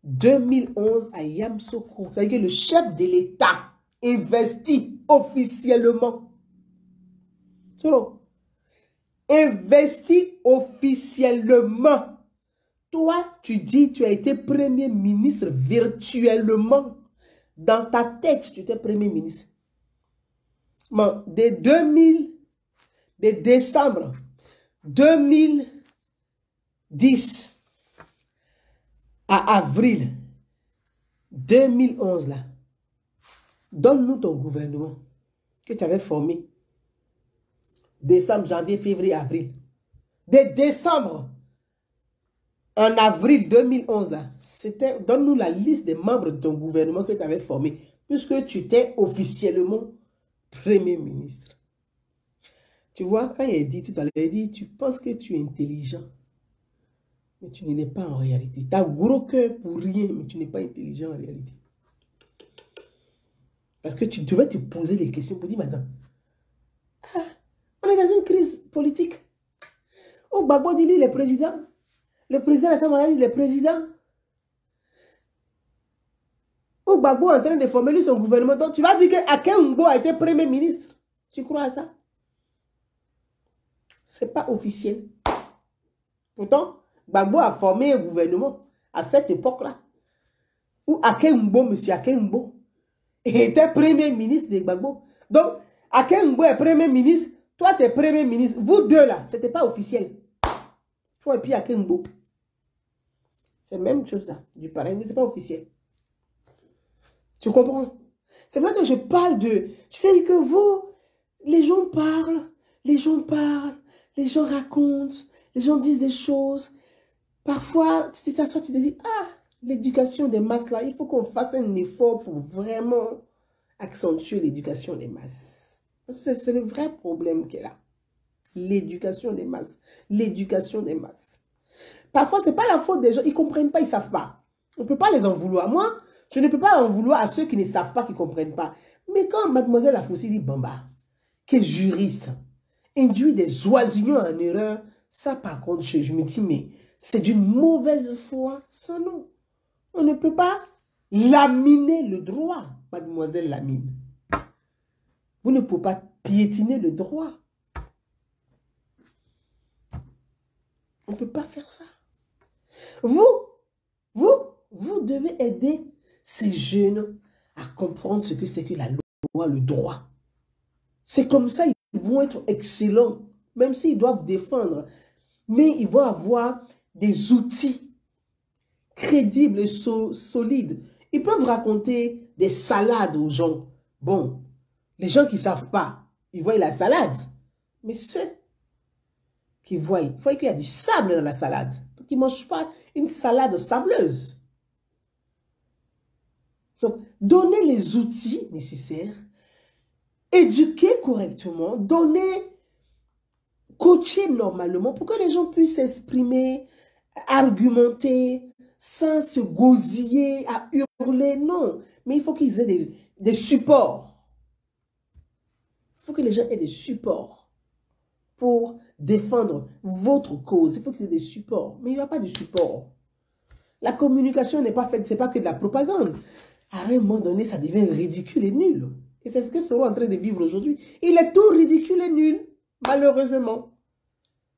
2011 à Yamoussoukro. C'est-à-dire que le chef de l'État investi officiellement. Soro, investi officiellement. Toi, tu dis tu as été Premier ministre virtuellement. Dans ta tête, tu étais Premier ministre. Bon, de décembre 2010 à avril 2011, là, donne-nous ton gouvernement que tu avais formé. Décembre, janvier, février, avril. De décembre en avril 2011, là, donne-nous la liste des membres de ton gouvernement que tu avais formé, puisque tu étais officiellement Premier ministre. Tu vois, quand il a dit tout à l'heure, il a dit, tu penses que tu es intelligent, mais tu ne l'es pas en réalité. Tu as gros cœur pour rien, mais tu n'es pas intelligent en réalité. Parce que tu devais te poser les questions pour dire, madame, on est dans une crise politique. Oh, Gbagbo dit, lui, il est président. Le président de l'Assemblée, il est président. Ou Gbagbo est en train de former lui son gouvernement. Donc tu vas dire que Aké Ngbo a été Premier ministre. Tu crois à ça? C'est pas officiel. Pourtant, Gbagbo a formé un gouvernement à cette époque-là. Où Aké Ngbo, monsieur Aké Ngbo, était Premier ministre de Gbagbo. Donc, Aké Ngbo est Premier ministre. Toi, tu es Premier ministre. Vous deux là, c'était pas officiel. Toi et puis Aké Ngbo. C'est la même chose là. Du pareil, mais c'est pas officiel. Tu comprends? C'est vrai que je parle de... Tu sais que vous, les gens parlent, les gens racontent, les gens disent des choses. Parfois, tu t'assois, tu te dis, ah, l'éducation des masses là, il faut qu'on fasse un effort pour vraiment accentuer l'éducation des masses. C'est le vrai problème qu'elle a. L'éducation des masses. L'éducation des masses. Parfois, ce n'est pas la faute des gens, ils ne comprennent pas, ils ne savent pas. On ne peut pas les en vouloir. Moi, je ne peux pas en vouloir à ceux qui ne savent pas, qui ne comprennent pas. Mais quand mademoiselle Afousia Bamba, qui est juriste, induit des oisillons en erreur, ça par contre, je me dis, mais c'est d'une mauvaise foi, ça non. On ne peut pas laminer le droit, mademoiselle Lamine. Vous ne pouvez pas piétiner le droit. On ne peut pas faire ça. Vous devez aider ces jeunes à comprendre ce que c'est que la loi, le droit. C'est comme ça, ils vont être excellents, même s'ils doivent défendre. Mais ils vont avoir des outils crédibles et solides. Ils peuvent raconter des salades aux gens. Bon, les gens qui ne savent pas, ils voient la salade. Mais ceux qui voient, il faut qu'il y ait du sable dans la salade. Donc, ils ne mangent pas une salade sableuse. Donc, donner les outils nécessaires, éduquer correctement, coacher normalement pour que les gens puissent s'exprimer, argumenter, sans se gosiller, à hurler. Non, mais il faut qu'ils aient des supports. Il faut que les gens aient des supports pour défendre votre cause. Il faut qu'ils aient des supports. Mais il n'y a pas de support. La communication n'est pas faite, ce n'est pas que de la propagande. À un moment donné, ça devient ridicule et nul. Et c'est ce que Soro est en train de vivre aujourd'hui. Il est tout ridicule et nul, malheureusement.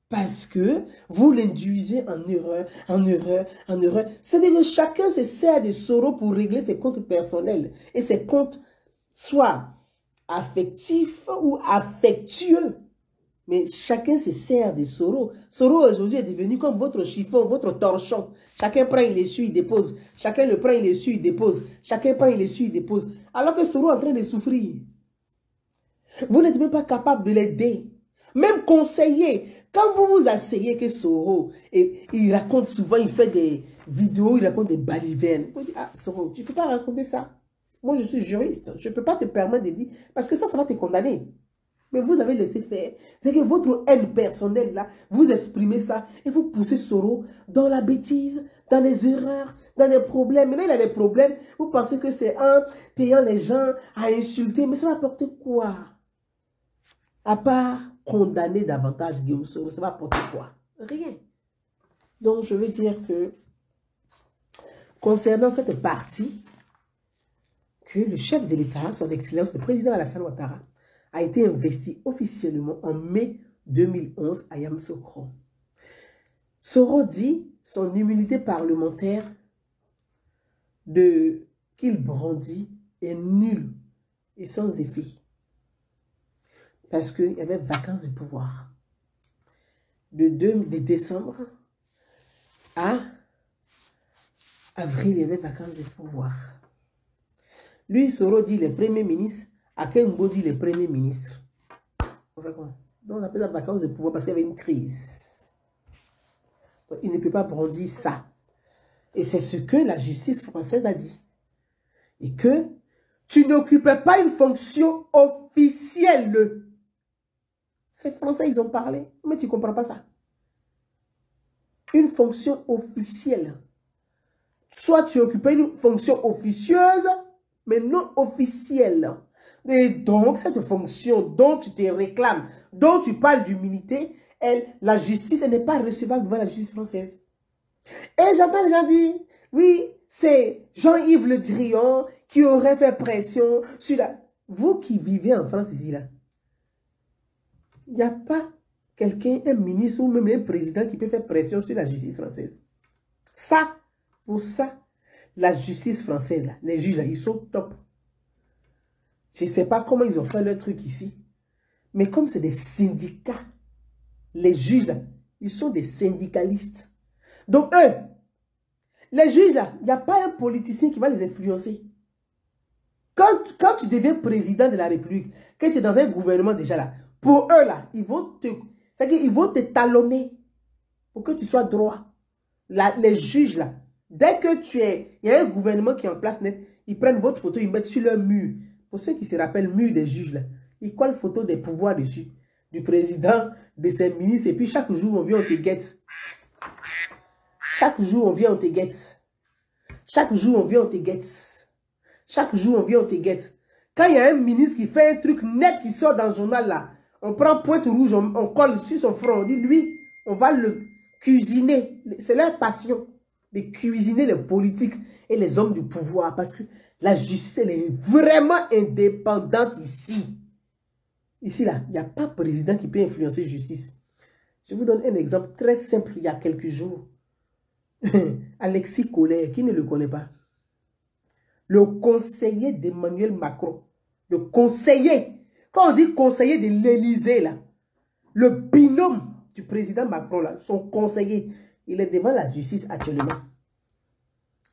Parce que vous l'induisez en erreur, en erreur, en erreur. C'est-à-dire que chacun se sert de Soro pour régler ses comptes personnels. Et ses comptes, soit affectifs ou affectueux. Mais chacun se sert de Soro. Soro aujourd'hui est devenu comme votre chiffon, votre torchon. Chacun prend, il essuie, il dépose. Chacun le prend, il essuie, il dépose. Chacun prend, il essuie, il dépose. Alors que Soro est en train de souffrir. Vous n'êtes même pas capable de l'aider. Même conseiller. Quand vous vous asseyez que Soro, et il raconte souvent, il fait des vidéos, il raconte des balivernes. Vous dites, ah Soro, tu ne peux pas raconter ça. Moi, je suis juriste. Je ne peux pas te permettre de dire, parce que ça va te condamner. Mais vous avez laissé faire. C'est que votre haine personnelle, là, vous exprimez ça et vous poussez Soro dans la bêtise, dans les erreurs, dans les problèmes. Maintenant, il a des problèmes. Vous pensez que c'est un payant les gens à insulter. Mais ça va apporter quoi? À part condamner davantage Guillaume Soro, ça va apporter quoi? Rien. Donc, je veux dire que, concernant cette partie, que le chef de l'État, son Excellence, le président Alassane Ouattara, a été investi officiellement en mai 2011 à Yamoussoukro. Soro dit son immunité parlementaire qu'il brandit est nulle et sans effet. Parce qu'il y avait vacances de pouvoir. De décembre à avril, il y avait vacances de pouvoir. Lui, Soro dit le premier ministre, Akengo dit le premier ministre. On fait quoi? Donc on appelle ça vacances de pouvoir parce qu'il y avait une crise. Donc, il ne peut pas brandir ça. Et c'est ce que la justice française a dit. Et que tu n'occupais pas une fonction officielle. Ces Français, ils ont parlé. Mais tu ne comprends pas ça. Une fonction officielle. Soit tu occupais une fonction officieuse, mais non officielle. Et donc, cette fonction dont tu te réclames, dont tu parles d'humilité, la justice n'est pas recevable devant la justice française. Et j'entends les gens dire, oui, c'est Jean-Yves Le Drian qui aurait fait pression sur la... Vous qui vivez en France ici, là, il n'y a pas quelqu'un, un ministre ou même un président qui peut faire pression sur la justice française. Ça, pour ça, la justice française, là, les juges, là, ils sont top. Je ne sais pas comment ils ont fait leur truc ici. Mais comme c'est des syndicats, les juges, là, ils sont des syndicalistes. Donc eux, les juges, là, il n'y a pas un politicien qui va les influencer. Quand tu deviens président de la République, quand tu es dans un gouvernement déjà là, pour eux, là, ils vont te talonner pour que tu sois droit. Là, les juges, là, dès que il y a un gouvernement qui est en place net, ils prennent votre photo, ils mettent sur leur mur. Pour ceux qui se rappellent, mur des juges, là, ils collent photo des pouvoirs dessus, du président, de ses ministres, et puis chaque jour, on vient, on te guette. Chaque jour, on vient, on te guette. Chaque jour, on vient, on te guette. Chaque jour, on vient, on te guette. Quand il y a un ministre qui fait un truc net qui sort dans le journal, là, On prend Pointe-Rouge, on colle sur son front. On dit, lui, on va le cuisiner. C'est leur passion de cuisiner les politiques et les hommes du pouvoir. Parce que la justice, elle est vraiment indépendante ici. Ici, là, il n'y a pas de président qui peut influencer la justice. Je vous donne un exemple très simple il y a quelques jours. Alexis Kohler, qui ne le connaît pas? Le conseiller d'Emmanuel Macron. Le conseiller. Quand on dit conseiller de l'Élysée, là, le binôme du président Macron, là, son conseiller, il est devant la justice actuellement.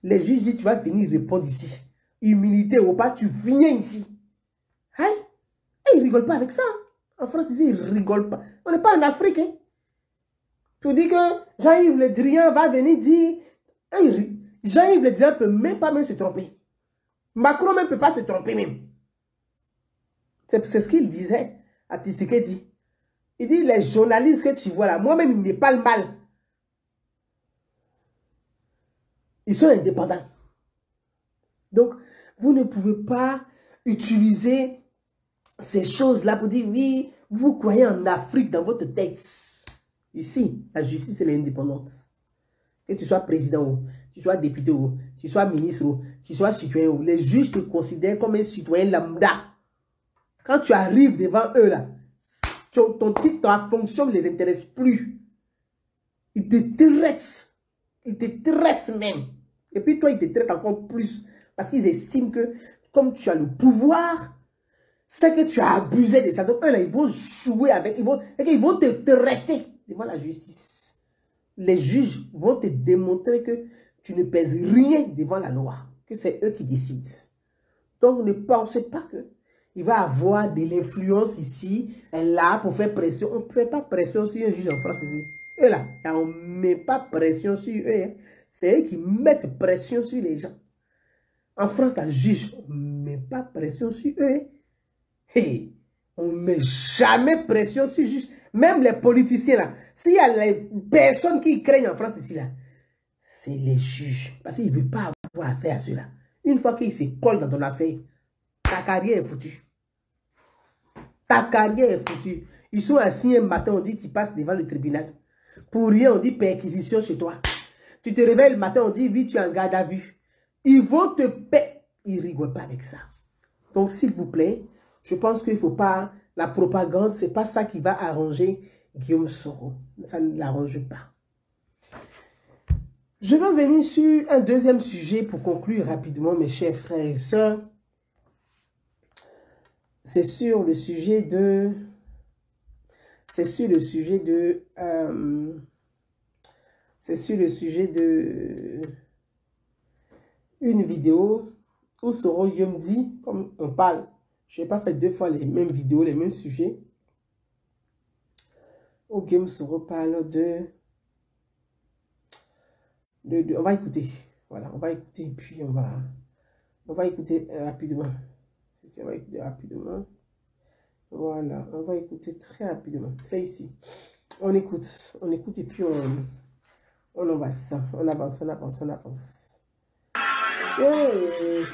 Les juges disent, tu vas venir répondre ici. Humilité ou pas, tu viens ici. Hein? Et ils ne rigolent pas avec ça. En France, ici, ils ne rigolent pas. On n'est pas en Afrique. Hein? Tu dis que Jean-Yves Le Drian va venir dire... Jean-Yves Le Drian ne peut même pas se tromper. Macron même ne peut pas se tromper même. C'est ce qu'il disait à Tshisekedi. Il dit, les journalistes que tu vois là, moi-même, ils ne me parlent mal. Ils sont indépendants. Donc, vous ne pouvez pas utiliser ces choses-là pour dire, oui, vous croyez en Afrique dans votre tête. Ici, la justice, elle est indépendante. Que tu sois président, tu sois député, tu sois ministre, tu sois citoyen, les juges te considèrent comme un citoyen lambda. Quand tu arrives devant eux, là, ton titre, ta fonction ne les intéresse plus. Ils te traitent. Ils te traitent même. Et puis toi, ils te traitent encore plus. Parce qu'ils estiment que, comme tu as le pouvoir, c'est que tu as abusé de ça. Donc eux, là, ils vont jouer avec, ils vont te traiter devant la justice. Les juges vont te démontrer que tu ne pèses rien devant la loi. Que c'est eux qui décident. Donc ne pensez pas que il va avoir de l'influence ici et là pour faire pression. On ne fait pas pression sur un juge en France ici. Eux là, on ne met pas pression sur eux. Hein. C'est eux qui mettent pression sur les gens. En France, la juge, on ne met pas pression sur eux. Hein. Hey, on ne met jamais pression sur les juges. Même les politiciens là. S'il y a les personnes qui craignent en France ici là, c'est les juges. Parce qu'ils ne veulent pas avoir affaire à ceux-là. Une fois qu'ils se collent dans ton affaire, ta carrière est foutue. Ta carrière est foutue. Ils sont assis un matin, on dit tu passes devant le tribunal. Pour rien, on dit perquisition chez toi. Tu te réveilles le matin, on dit vite, tu es en garde à vue. Ils vont te payer. Ils ne rigolent pas avec ça. Donc, s'il vous plaît, je pense qu'il ne faut pas... La propagande, ce n'est pas ça qui va arranger Guillaume Soro. Ça ne l'arrange pas. Je vais venir sur un deuxième sujet pour conclure rapidement, mes chers frères et sœurs. C'est sur le sujet de... une vidéo où Soro Guillaume dit, comme on parle, je n'ai pas fait deux fois les mêmes vidéos, les mêmes sujets, où Guillaume Soro parle de... On va écouter. Voilà, on va écouter, puis on va écouter rapidement. On va écouter rapidement. Voilà, on va écouter très rapidement. C'est ici. On écoute et puis on avance. On avance.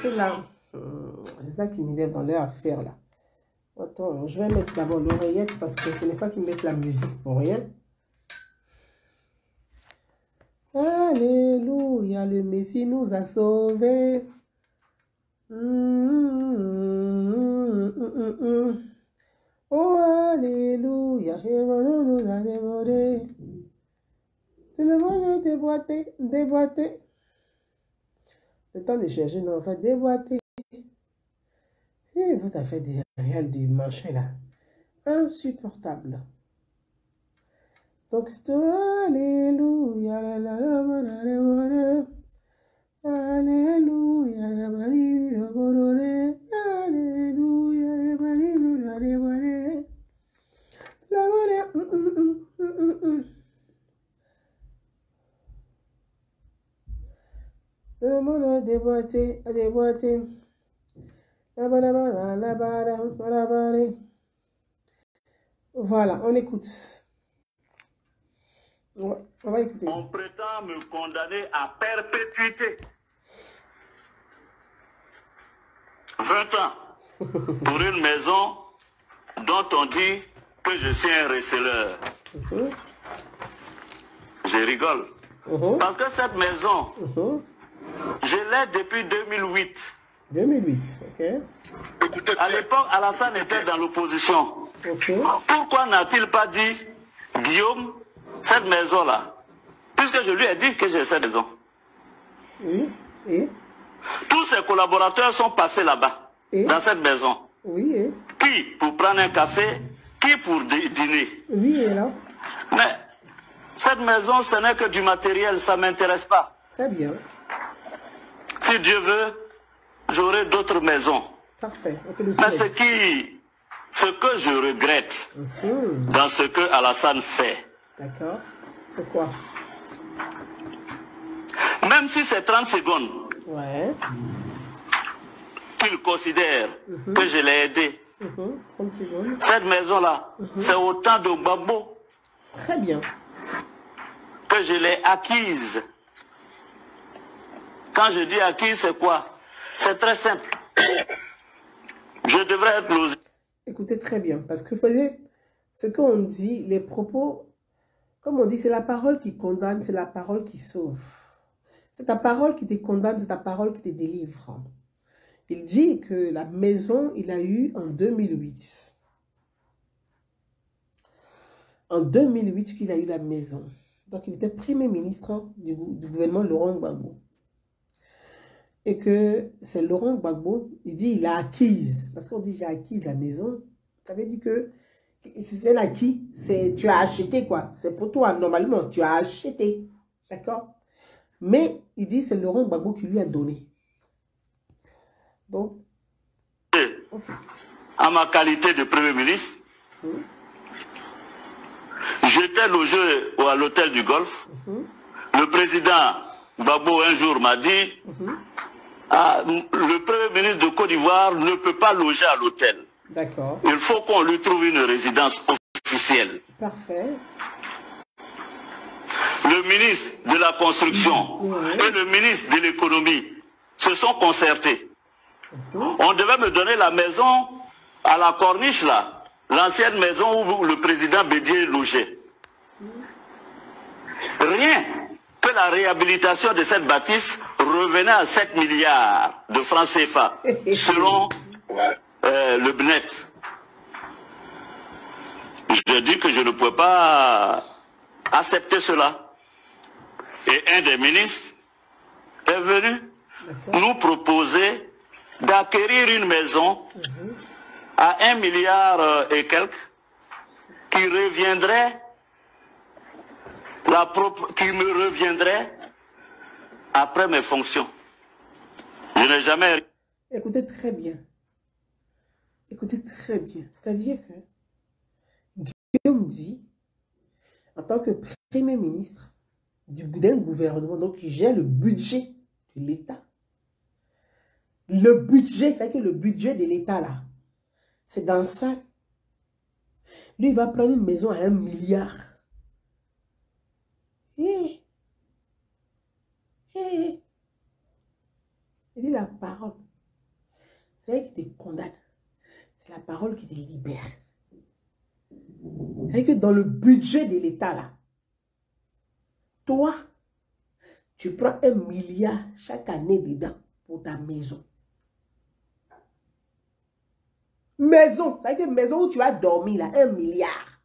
C'est là. C'est ça qui m'énerve dans leur affaire là. Attends, je vais mettre d'abord l'oreillette parce que je ne connais pas qu'ils mettent la musique pour rien. Alléluia, le Messie nous a sauvés. Oh, alléluia, Jésus nous a dévorés. C'est le monde déboîté. Le temps de chercher, non, en fait, déboîté. Et vous avez fait des réels du manché là. Insupportable. Donc, alléluia, alléluia, alléluia, le monde déboîté. Voilà, on écoute. Ouais, on va écouter. On prétend me condamner à perpétuité. 20 ans pour une maison dont on dit que je suis un receleur. Je rigole. Parce que cette maison, je l'ai depuis 2008. 2008, ok. Écoutez À bien. l'époque, Alassane était dans l'opposition. Ok. Pourquoi n'a-t-il pas dit, Guillaume, cette maison-là, puisque je lui ai dit que j'ai cette maison. Oui. Et? Tous ses collaborateurs sont passés là-bas, Et? dans cette maison. Oui, et? Qui pour prendre un café, qui pour dîner. Oui, et là? Mais cette maison, ce n'est que du matériel, ça ne m'intéresse pas. Très bien. Si Dieu veut, j'aurai d'autres maisons. Parfait. On te le Mais souhaite. ce que je regrette dans ce que Alassane fait, D'accord. C'est quoi? même si c'est 30 secondes Ouais. qu'il considère que je l'ai aidé, 30 secondes. cette maison-là, c'est autant de Gbagbo Très bien. que je l'ai acquise. Quand je dis acquise, c'est quoi? C'est très simple. Je devrais être logé. Écoutez très bien, parce que vous voyez, ce qu'on dit, les propos, comme on dit, c'est la parole qui condamne, c'est la parole qui sauve. C'est ta parole qui te condamne, c'est ta parole qui te délivre. Il dit que la maison, il a eu en 2008. En 2008 qu'il a eu la maison. Donc, il était premier ministre du gouvernement Laurent Gbagbo. Et que c'est Laurent Gbagbo, il dit il a acquise. Parce qu'on dit j'ai acquis la maison. Ça veut dire que c'est l'acquis. Tu as acheté quoi. C'est pour toi, normalement, tu as acheté. D'accord? Mais il dit c'est Laurent Gbagbo qui lui a donné. Donc, okay. En ma qualité de Premier ministre, j'étais logé à l'hôtel du Golfe. Le président Gbagbo un jour m'a dit le Premier ministre de Côte d'Ivoire ne peut pas loger à l'hôtel. D'accord. Il faut qu'on lui trouve une résidence officielle. Parfait. Le ministre de la Construction et le ministre de l'Économie se sont concertés. On devait me donner la maison à la Corniche, là, l'ancienne maison où le président Bédier logeait. Rien que la réhabilitation de cette bâtisse revenait à 7 milliards de francs CFA, selon le BNET. Je dis que je ne pouvais pas accepter cela. Et un des ministres est venu nous proposer d'acquérir une maison à 1 milliard et quelques qui reviendrait qui me reviendrait après mes fonctions. Je n'ai jamais... Écoutez très bien. Écoutez très bien. C'est-à-dire que Guillaume dit, en tant que Premier ministre d'un gouvernement, donc qui gère le budget de l'État, le budget, c'est-à-dire que le budget de l'État, là, c'est dans ça. Lui, il va prendre une maison à 1 milliard. Il dit la parole. C'est elle qui te condamne. C'est la parole qui te libère. C'est que dans le budget de l'État, là, toi, tu prends 1 milliard chaque année dedans pour ta maison. Maison, c'est que maison où tu vas dormir, là, 1 milliard.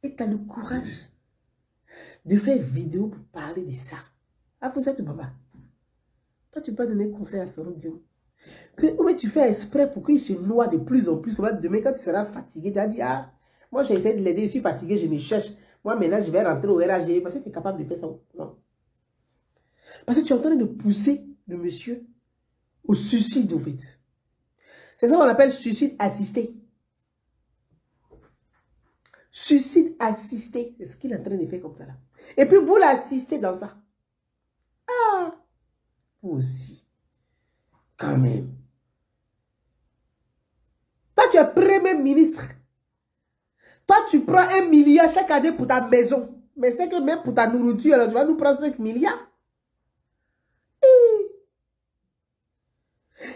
Et tu as le courage de faire vidéo pour parler de ça. Ah, vous êtes papa. Toi, tu peux donner conseil à Soro Guillaume. Que tu fais exprès pour qu'il se noie de plus en plus. Demain, quand tu seras fatigué, tu vas dire, ah, moi j'ai essayé de l'aider, je suis fatigué, je me cherche. Moi maintenant, je vais rentrer au RAG parce que tu es capable de faire ça. Non. Parce que tu es en train de pousser le monsieur au suicide, en fait. C'est ça qu'on appelle suicide assisté. Suicide assisté. C'est ce qu'il est en train de faire comme ça là. Et puis vous l'assistez dans ça. Ah, vous aussi. Quand même. Toi, tu es Premier ministre. Toi, tu prends 1 milliard chaque année pour ta maison. Mais c'est que même pour ta nourriture, alors, tu vas nous prendre 5 milliards.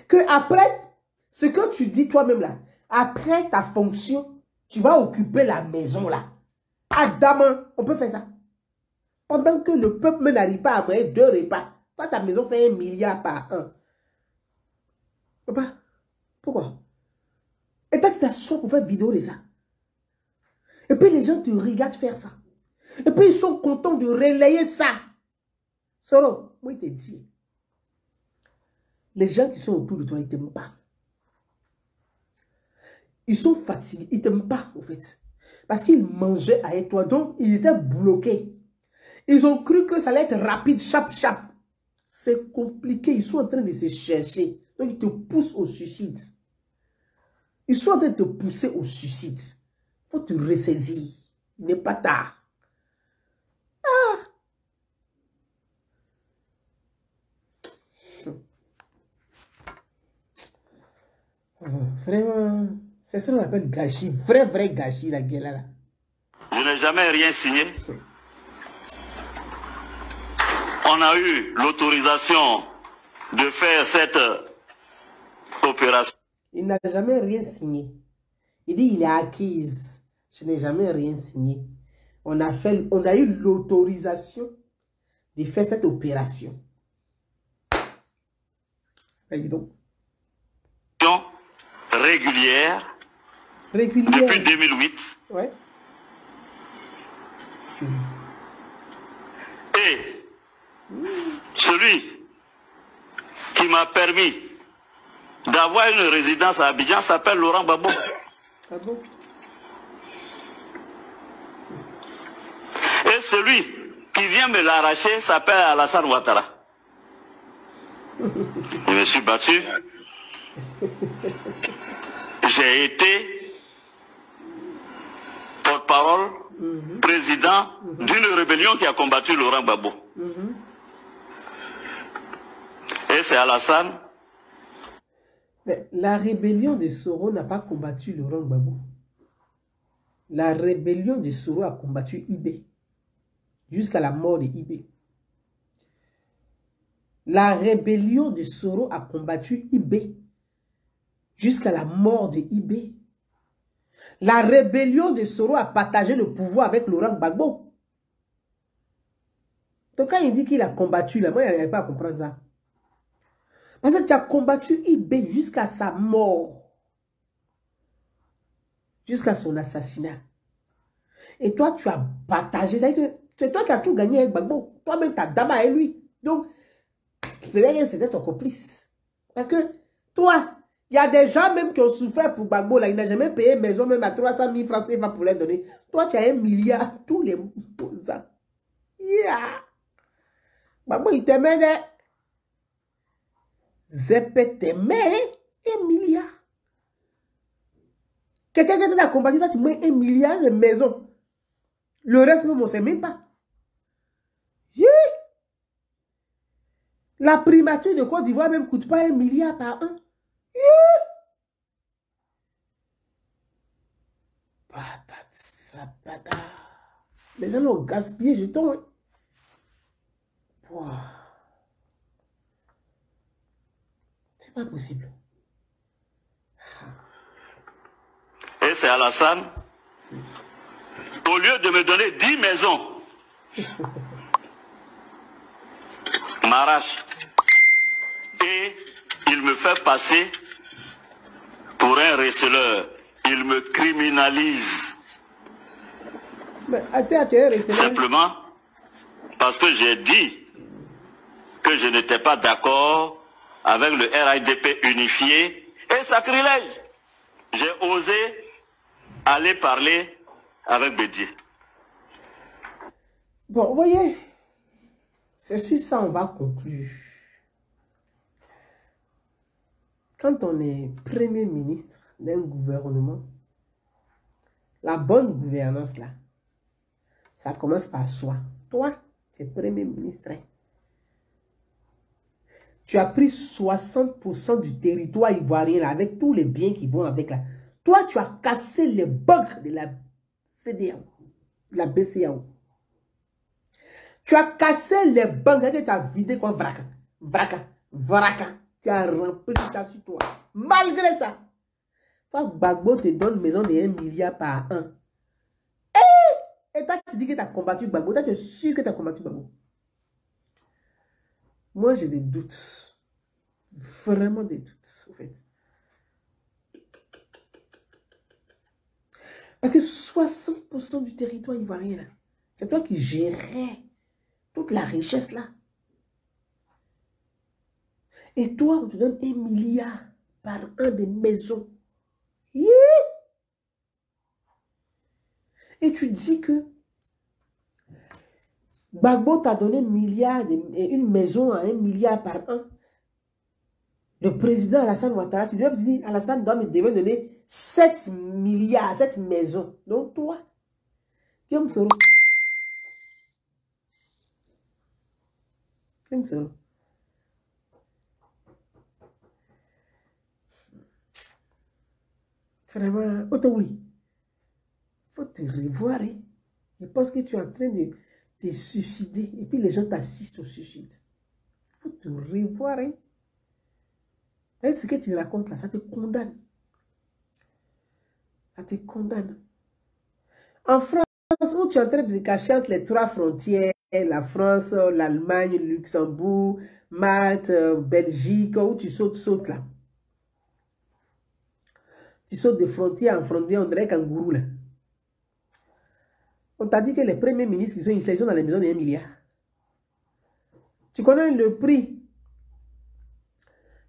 Que après, ce que tu dis toi-même là, Après ta fonction, tu vas occuper la maison là. Adamant, on peut faire ça. Pendant que le peuple n'arrive pas à manger 2 repas, toi ta maison fait 1 milliard par an. Papa, pourquoi? Et toi tu t'assois pour faire vidéo de ça. Et puis les gens te regardent faire ça. Et puis ils sont contents de relayer ça. Solo, moi je te dis, les gens qui sont autour de toi, ils ne t'aiment pas. Ils sont fatigués, ils ne t'aiment pas en fait. Parce qu'ils mangeaient avec toi, donc ils étaient bloqués. Ils ont cru que ça allait être rapide, chap. C'est compliqué, ils sont en train de se chercher. Donc ils te poussent au suicide. Ils sont en train de te pousser au suicide. Il faut te ressaisir. Il n'est pas tard. Vraiment, c'est ça qu'on appelle gâchis. Vrai gâchis, la gueule là. Je n'ai jamais rien signé. On a eu l'autorisation de faire cette opération. Il n'a jamais rien signé. Il dit il est acquise. Je n'ai jamais rien signé. On a eu l'autorisation de faire cette opération. Dis donc. Régulière. Depuis 2008. Ouais. Et celui qui m'a permis d'avoir une résidence à Abidjan s'appelle Laurent Gbagbo. Ah bon? Et celui qui vient me l'arracher s'appelle Alassane Ouattara. Je me suis battu. J'ai été porte-parole, président d'une rébellion qui a combattu Laurent Gbagbo. Et c'est Alassane. Mais la rébellion de Soro n'a pas combattu Laurent Gbagbo. La rébellion de Soro a combattu Ibé. Jusqu'à la mort de Ibé. La rébellion de Soro a combattu Ibé. Jusqu'à la mort de Ibé. La rébellion de Soro a partagé le pouvoir avec Laurent Gbagbo. Donc quand il dit qu'il a combattu, là, moi je n'arrive pas à comprendre ça. Parce que tu as combattu Ibé jusqu'à sa mort. Jusqu'à son assassinat. Et toi, tu as partagé. C'est toi qui as tout gagné avec Gbagbo. Toi-même, tu as d'abord avec lui. Donc, peut-être c'était ton complice. Parce que toi, il y a des gens même qui ont souffert pour Gbagbo. Là, il n'a jamais payé maison, même à 300 000 francs CFA pour les donner. Toi, tu as 1 milliard tous les ans. Yeah. Gbagbo, il t'aimait des... Zepé t'aimait 1 milliard. Quelqu'un qui t'a combattu, tu mets 1 milliard de maisons. Le reste, on ne sait même pas. Yeah. La primature de Côte d'Ivoire même ne coûte pas 1 milliard par an. Yeah. Patate. Les gens l'ont gaspillé, je tombe. Wow. C'est pas possible. Et c'est Alassane, au lieu de me donner 10 maisons, m'arrache. Et il me fait passer pour un receleur. Il me criminalise. Mais, simplement parce que j'ai dit que je n'étais pas d'accord avec le RIDP unifié et sacrilège. J'ai osé aller parler avec Bédier. Bon, vous voyez, c'est sur ça on va conclure. Quand on est premier ministre d'un gouvernement, la bonne gouvernance là, ça commence par soi. Toi, tu es premier ministre. Tu as pris 60% du territoire ivoirien là, avec tous les biens qui vont avec là. Toi, tu as cassé les banques de la CEDEAO, de la BCEAO. Tu as cassé les banques que tu as vidé comme vraca. Tu as rempli ça sur toi. Malgré ça, Toi, Gbagbo te donne une maison de 1 milliard par an. Et toi, tu dis que tu as combattu Gbagbo. Toi, tu es sûr que tu as combattu Gbagbo. Moi, j'ai des doutes. Vraiment des doutes, en fait. Parce que 60% du territoire ivoirien, là, c'est toi qui gérais toute la richesse, là. Et toi, on te donne 1 milliard par an de maisons. Et tu dis que Gbagbo t'a donné une maison à 1 milliard par an. Le président Alassane Ouattara, tu dis, Alassane doit me donner 7 milliards, 7 maisons. Donc toi, Guillaume Soro. Guillaume Soro. Vraiment, oui. Il faut te revoir. Hein. Je pense que tu es en train de te suicider. Et puis les gens t'assistent au suicide. Il faut te revoir. Hein. Et ce que tu racontes là, ça te condamne. Ça te condamne. En France, où tu es en train de cacher entre les 3 frontières, la France, l'Allemagne, le Luxembourg, Malte, Belgique, où tu sautes là. Tu sautes de frontière en frontière, on dirait kangourou là. On t'a dit que les premiers ministres qui sont installés sont dans les maisons de 1 milliard. Tu connais le prix?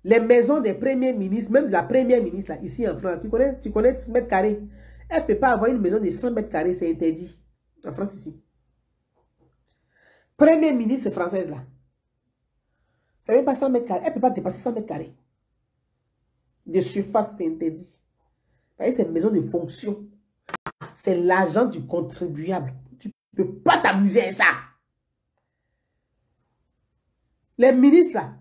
Les maisons des premiers ministres, même de la première ministre là, ici en France, tu connais ce mètre carré. Elle ne peut pas avoir une maison de 100 mètres carrés, c'est interdit. En France ici. Premier ministre française là. C'est même pas 100 mètres carrés. Elle ne peut pas dépasser 100 mètres carrés. De surface, c'est interdit. C'est une maison de fonction. C'est l'argent du contribuable. Tu ne peux pas t'amuser à ça. Les ministres là,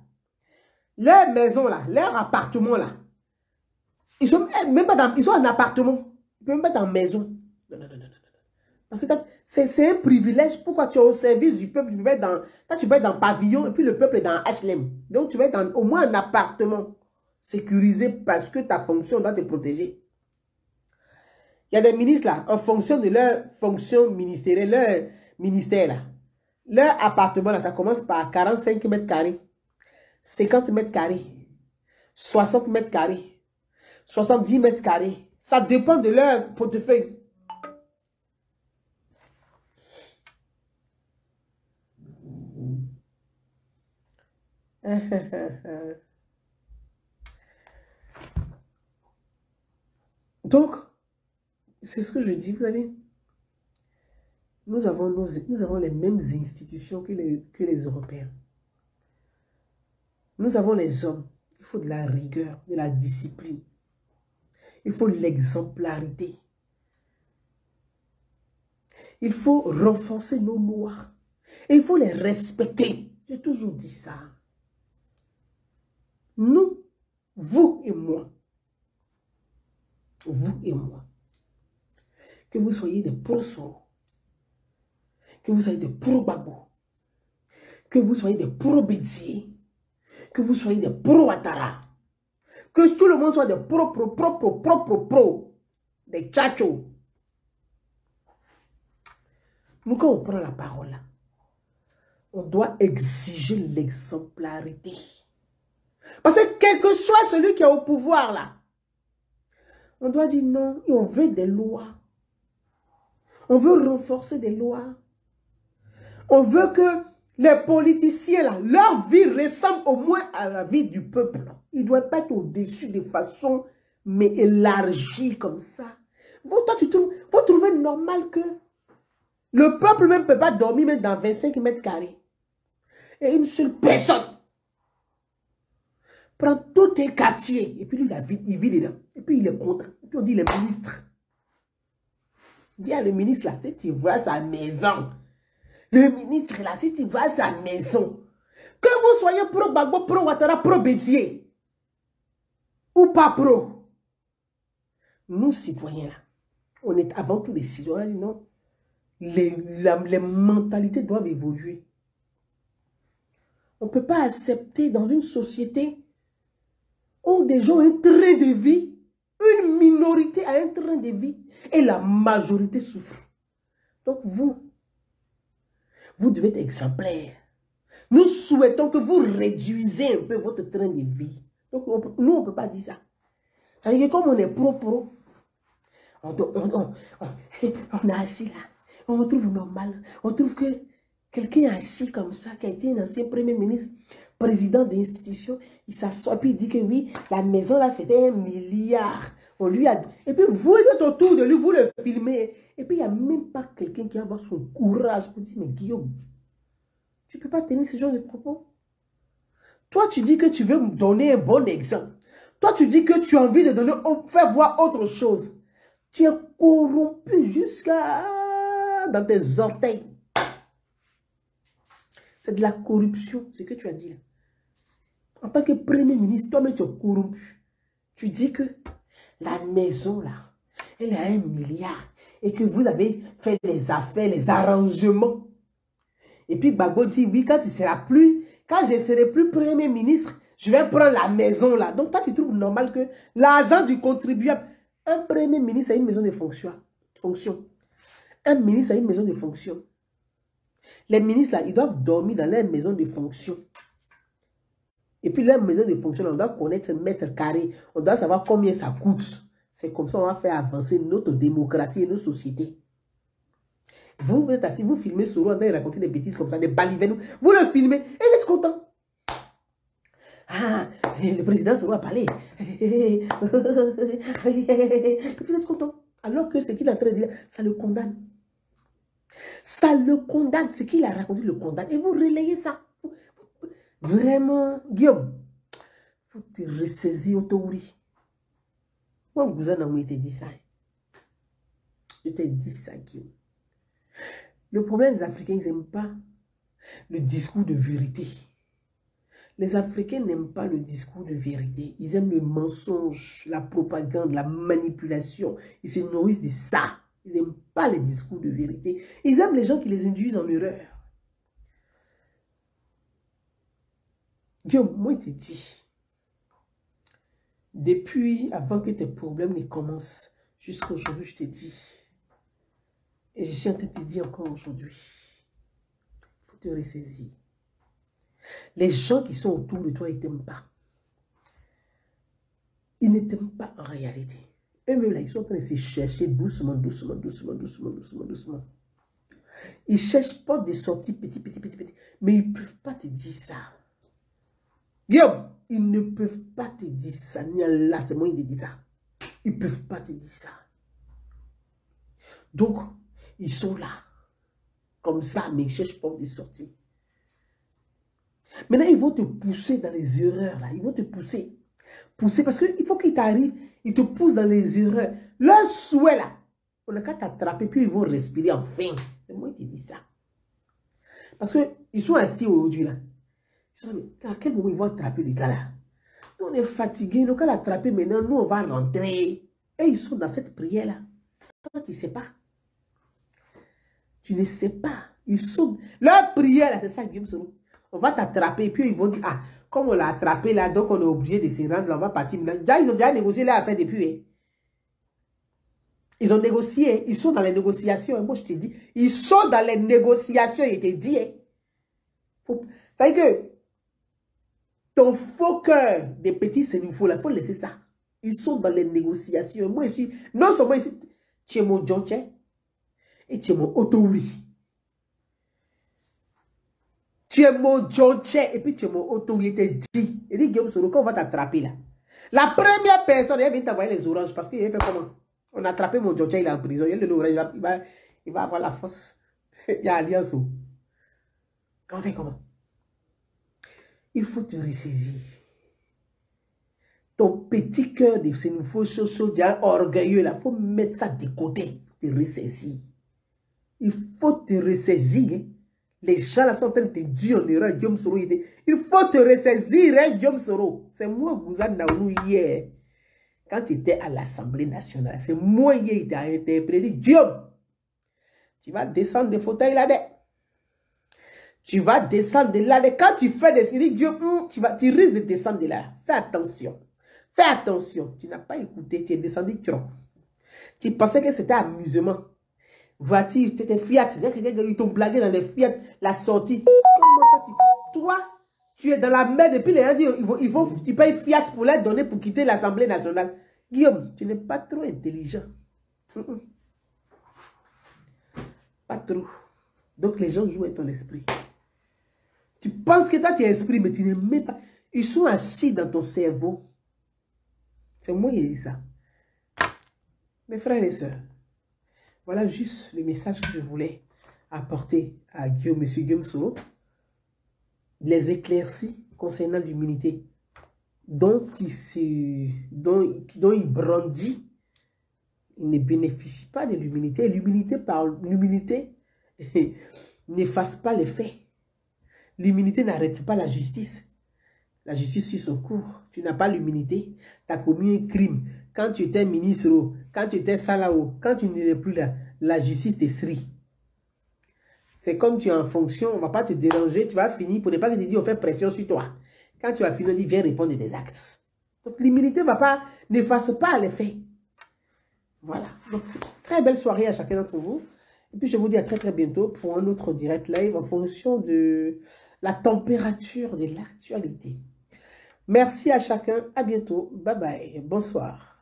leurs maisons là, leurs appartements là, ils sont même pas dans, ils sont en appartement. Ils peuvent même pas dans maison. Non. Parce que c'est un privilège. Pourquoi tu es au service du peuple? Tu peux être dans pavillon et puis le peuple est dans HLM. Donc tu vas être dans au moins un appartement sécurisé parce que ta fonction doit te protéger. Il y a des ministres là, en fonction de leur fonction ministérielle, leur ministère là, leur appartement là, ça commence par 45 mètres carrés, 50 mètres carrés, 60 mètres carrés, 70 mètres carrés. Ça dépend de leur portefeuille. Donc, c'est ce que je dis, vous savez, nous avons les mêmes institutions que les Européens. Nous avons les hommes. Il faut de la rigueur, de la discipline. Il faut l'exemplarité. Il faut renforcer nos lois. Et il faut les respecter. J'ai toujours dit ça. Nous, vous et moi. Vous et moi. Que vous soyez des pro-Soro. Que vous soyez des pro-Gbagbo. Que vous soyez des pro-Bédié. Que vous soyez des pro-Ouattara. Que tout le monde soit des pro. Des tchachos. Nous, quand on prend la parole, là, on doit exiger l'exemplarité. Parce que quel que soit celui qui est au pouvoir, là, on doit dire non, et on veut des lois. On veut renforcer des lois. On veut que les politiciens, là, leur vie ressemble au moins à la vie du peuple. Ils ne doivent pas être au-dessus de façon, mais élargie comme ça. Vous trouvez normal que le peuple même ne peut pas dormir même dans 25 mètres carrés. Et une seule personne prend tous tes quartiers. Et puis lui, il vit dedans. Et puis il est content. Et puis on dit les ministres. Il dit à le ministre là, si tu vois sa maison. Le ministre là, si tu vois sa maison. Que vous soyez pro-Gbagbo, pro-Ouattara, pro-Bédié. Ou pas pro. Nous, citoyens là, on est avant tout des citoyens, non? Les mentalités doivent évoluer. On ne peut pas accepter dans une société où des gens ont un train de vie, Une minorité a un train de vie et la majorité souffre. Donc vous devez être exemplaire. Nous souhaitons que vous réduisez un peu votre train de vie. Donc nous, on ne peut pas dire ça. Ça veut dire que comme on est pro-pro, on est assis là, on trouve normal, on trouve que quelqu'un assis comme ça, qui a été un ancien premier ministre, président d'institution, il s'assoit puis il dit que oui, la maison là faisait 1 milliard. On lui a... Et puis vous êtes autour de lui, vous le filmez. Et puis il n'y a même pas quelqu'un qui va avoir son courage pour dire, mais Guillaume, tu ne peux pas tenir ce genre de propos. Toi, tu dis que tu veux me donner un bon exemple. Toi, tu dis que tu as envie de donner, faire voir autre chose. Tu es corrompu jusqu'à dans tes orteils. C'est de la corruption, ce que tu as dit là. En tant que premier ministre, toi-même tu es corrompu. Tu dis que la maison là, elle a 1 milliard et que vous avez fait les affaires, les arrangements. Et puis Gbagbo dit oui, quand je serai plus premier ministre, je vais prendre la maison là. Donc toi tu trouves normal que l'argent du contribuable, un premier ministre a une maison de fonction. Un ministre a une maison de fonction. Les ministres là, ils doivent dormir dans leur maison de fonction. Et puis leur maison de fonction, on doit connaître le mètre carré. On doit savoir combien ça coûte. C'est comme ça qu'on va faire avancer notre démocratie et nos sociétés. Vous êtes assis, vous filmez Soro en train de raconter des bêtises comme ça, des balivernes. Vous le filmez et vous êtes content. Ah, le président Soro a parlé. Et puis vous êtes content. Alors que ce qu'il est en train de dire, ça le condamne. Ça le condamne. Ce qu'il a raconté le condamne. Et vous relayez ça. Vraiment, Guillaume, il faut te ressaisir autouri. Moi, vous en avez dit ça. Je t'ai dit ça, Guillaume. Le problème des Africains, ils n'aiment pas le discours de vérité. Les Africains n'aiment pas le discours de vérité. Ils aiment le mensonge, la propagande, la manipulation. Ils se nourrissent de ça. Ils n'aiment pas les discours de vérité. Ils aiment les gens qui les induisent en erreur. Guillaume, moi, je te dis, depuis avant que tes problèmes ne commencent, jusqu'à aujourd'hui, je te dis, et je suis en train de te dire encore aujourd'hui, il faut te ressaisir. Les gens qui sont autour de toi, ils ne t'aiment pas. Ils ne t'aiment pas en réalité. Eux-mêmes, là, ils sont en train de se chercher doucement. Ils cherchent pas des sorties petit. Mais ils ne peuvent pas te dire ça. Guillaume, ils ne peuvent pas te dire ça. Là, c'est moi qui te dis ça. Ils ne peuvent pas te dire ça. Donc, ils sont là. Comme ça, mais ils ne cherchent pas des sorties. Maintenant, ils vont te pousser dans les erreurs. Là. Ils vont te pousser. Parce qu'il faut qu'ils t'arrivent. Ils te poussent dans les erreurs. Leur souhait, là, on n'a qu'à t'attraper, puis ils vont respirer enfin. C'est moi qui te dis ça. Parce qu'ils sont assis aujourd'hui, là. À quel moment ils vont attraper le gars là? Nous, on est fatigués, nous, quand l'attraper maintenant, nous, on va rentrer. Et ils sont dans cette prière-là. Toi, tu ne sais pas. Tu ne sais pas. Ils sont... Leur prière, là, c'est ça, Guillaume Soro. On va t'attraper, puis ils vont dire, ah, comme on l'a attrapé là, donc on est obligé de se rendre, là, on va partir maintenant. Déjà, ils ont déjà négocié leur affaire depuis. Hein. Ils ont négocié, ils sont dans les négociations. Moi, je te dis, ils sont dans les négociations, je te dis. Hein. Ça veut dire que ton faux cœur des petits sénifaux, là, il faut laisser ça. Ils sont dans les négociations. Moi, ici, non seulement ici, tu es mon Djonche et tu es mon Otouri. Tu es mon Djonche et puis tu es mon Otouri. Il te dit, il dit, Guillaume Soro, quand on va t'attraper là, la première personne, elle vient t'envoyer les oranges parce qu'il fait comment? On a attrapé mon Djonche, il est en prison. Il va avoir la force. Il y a alliance. On fait comment? Il faut te ressaisir. Ton petit cœur de sénifaux chaud, orgueilleux, là, il faut mettre ça de côté. Te ressaisir. Il faut te ressaisir. Les gens là sont en train de te dire en erreur, Guillaume Soro. Il faut te ressaisir, hein, Guillaume Soro. C'est moi, Gouzane Naounou, hier. Quand tu étais à l'Assemblée nationale, c'est moi hier qui t'ai interprété. Guillaume, tu vas descendre des fauteuils là-dedans. Tu vas descendre de là. Quand tu fais des séries, Dieu, tu risques de descendre de là. Fais attention. Fais attention. Tu n'as pas écouté. Tu es descendu trop. Tu pensais que c'était amusement. Voiture, tu étais Fiat. Ils t'ont blagué dans les Fiat. La sortie. Toi, tu es dans la merde. Et puis les gens disent, tu payes Fiat pour les donner pour quitter l'Assemblée nationale. Guillaume, tu n'es pas trop intelligent. Pas trop. Donc les gens jouent avec ton esprit. Tu penses que toi tu es esprit, mais tu n'es même pas. Ils sont assis dans ton cerveau. C'est moi qui ai dit ça. Mes frères et sœurs, voilà juste le message que je voulais apporter à Guillaume, M. Guillaume Soro. Les éclaircies concernant l'humilité dont il brandit. Il ne bénéficie pas de l'humilité. L'humilité n'efface pas les faits. L'humilité n'arrête pas la justice. La justice suit son cours. Tu n'as pas l'humilité. Tu as commis un crime. Quand tu étais ministre, quand tu étais salao, quand tu n'es plus là, la justice t'estrie. C'est comme tu es en fonction, on ne va pas te déranger, tu vas finir pour ne pas que tu dis on fait pression sur toi. Quand tu vas finir, on dit viens répondre des actes. Donc l'humilité n'efface pas les faits. Voilà. Donc, très belle soirée à chacun d'entre vous. Et puis, je vous dis à très très bientôt pour un autre direct live en fonction de la température de l'actualité. Merci à chacun. À bientôt. Bye bye. Bonsoir.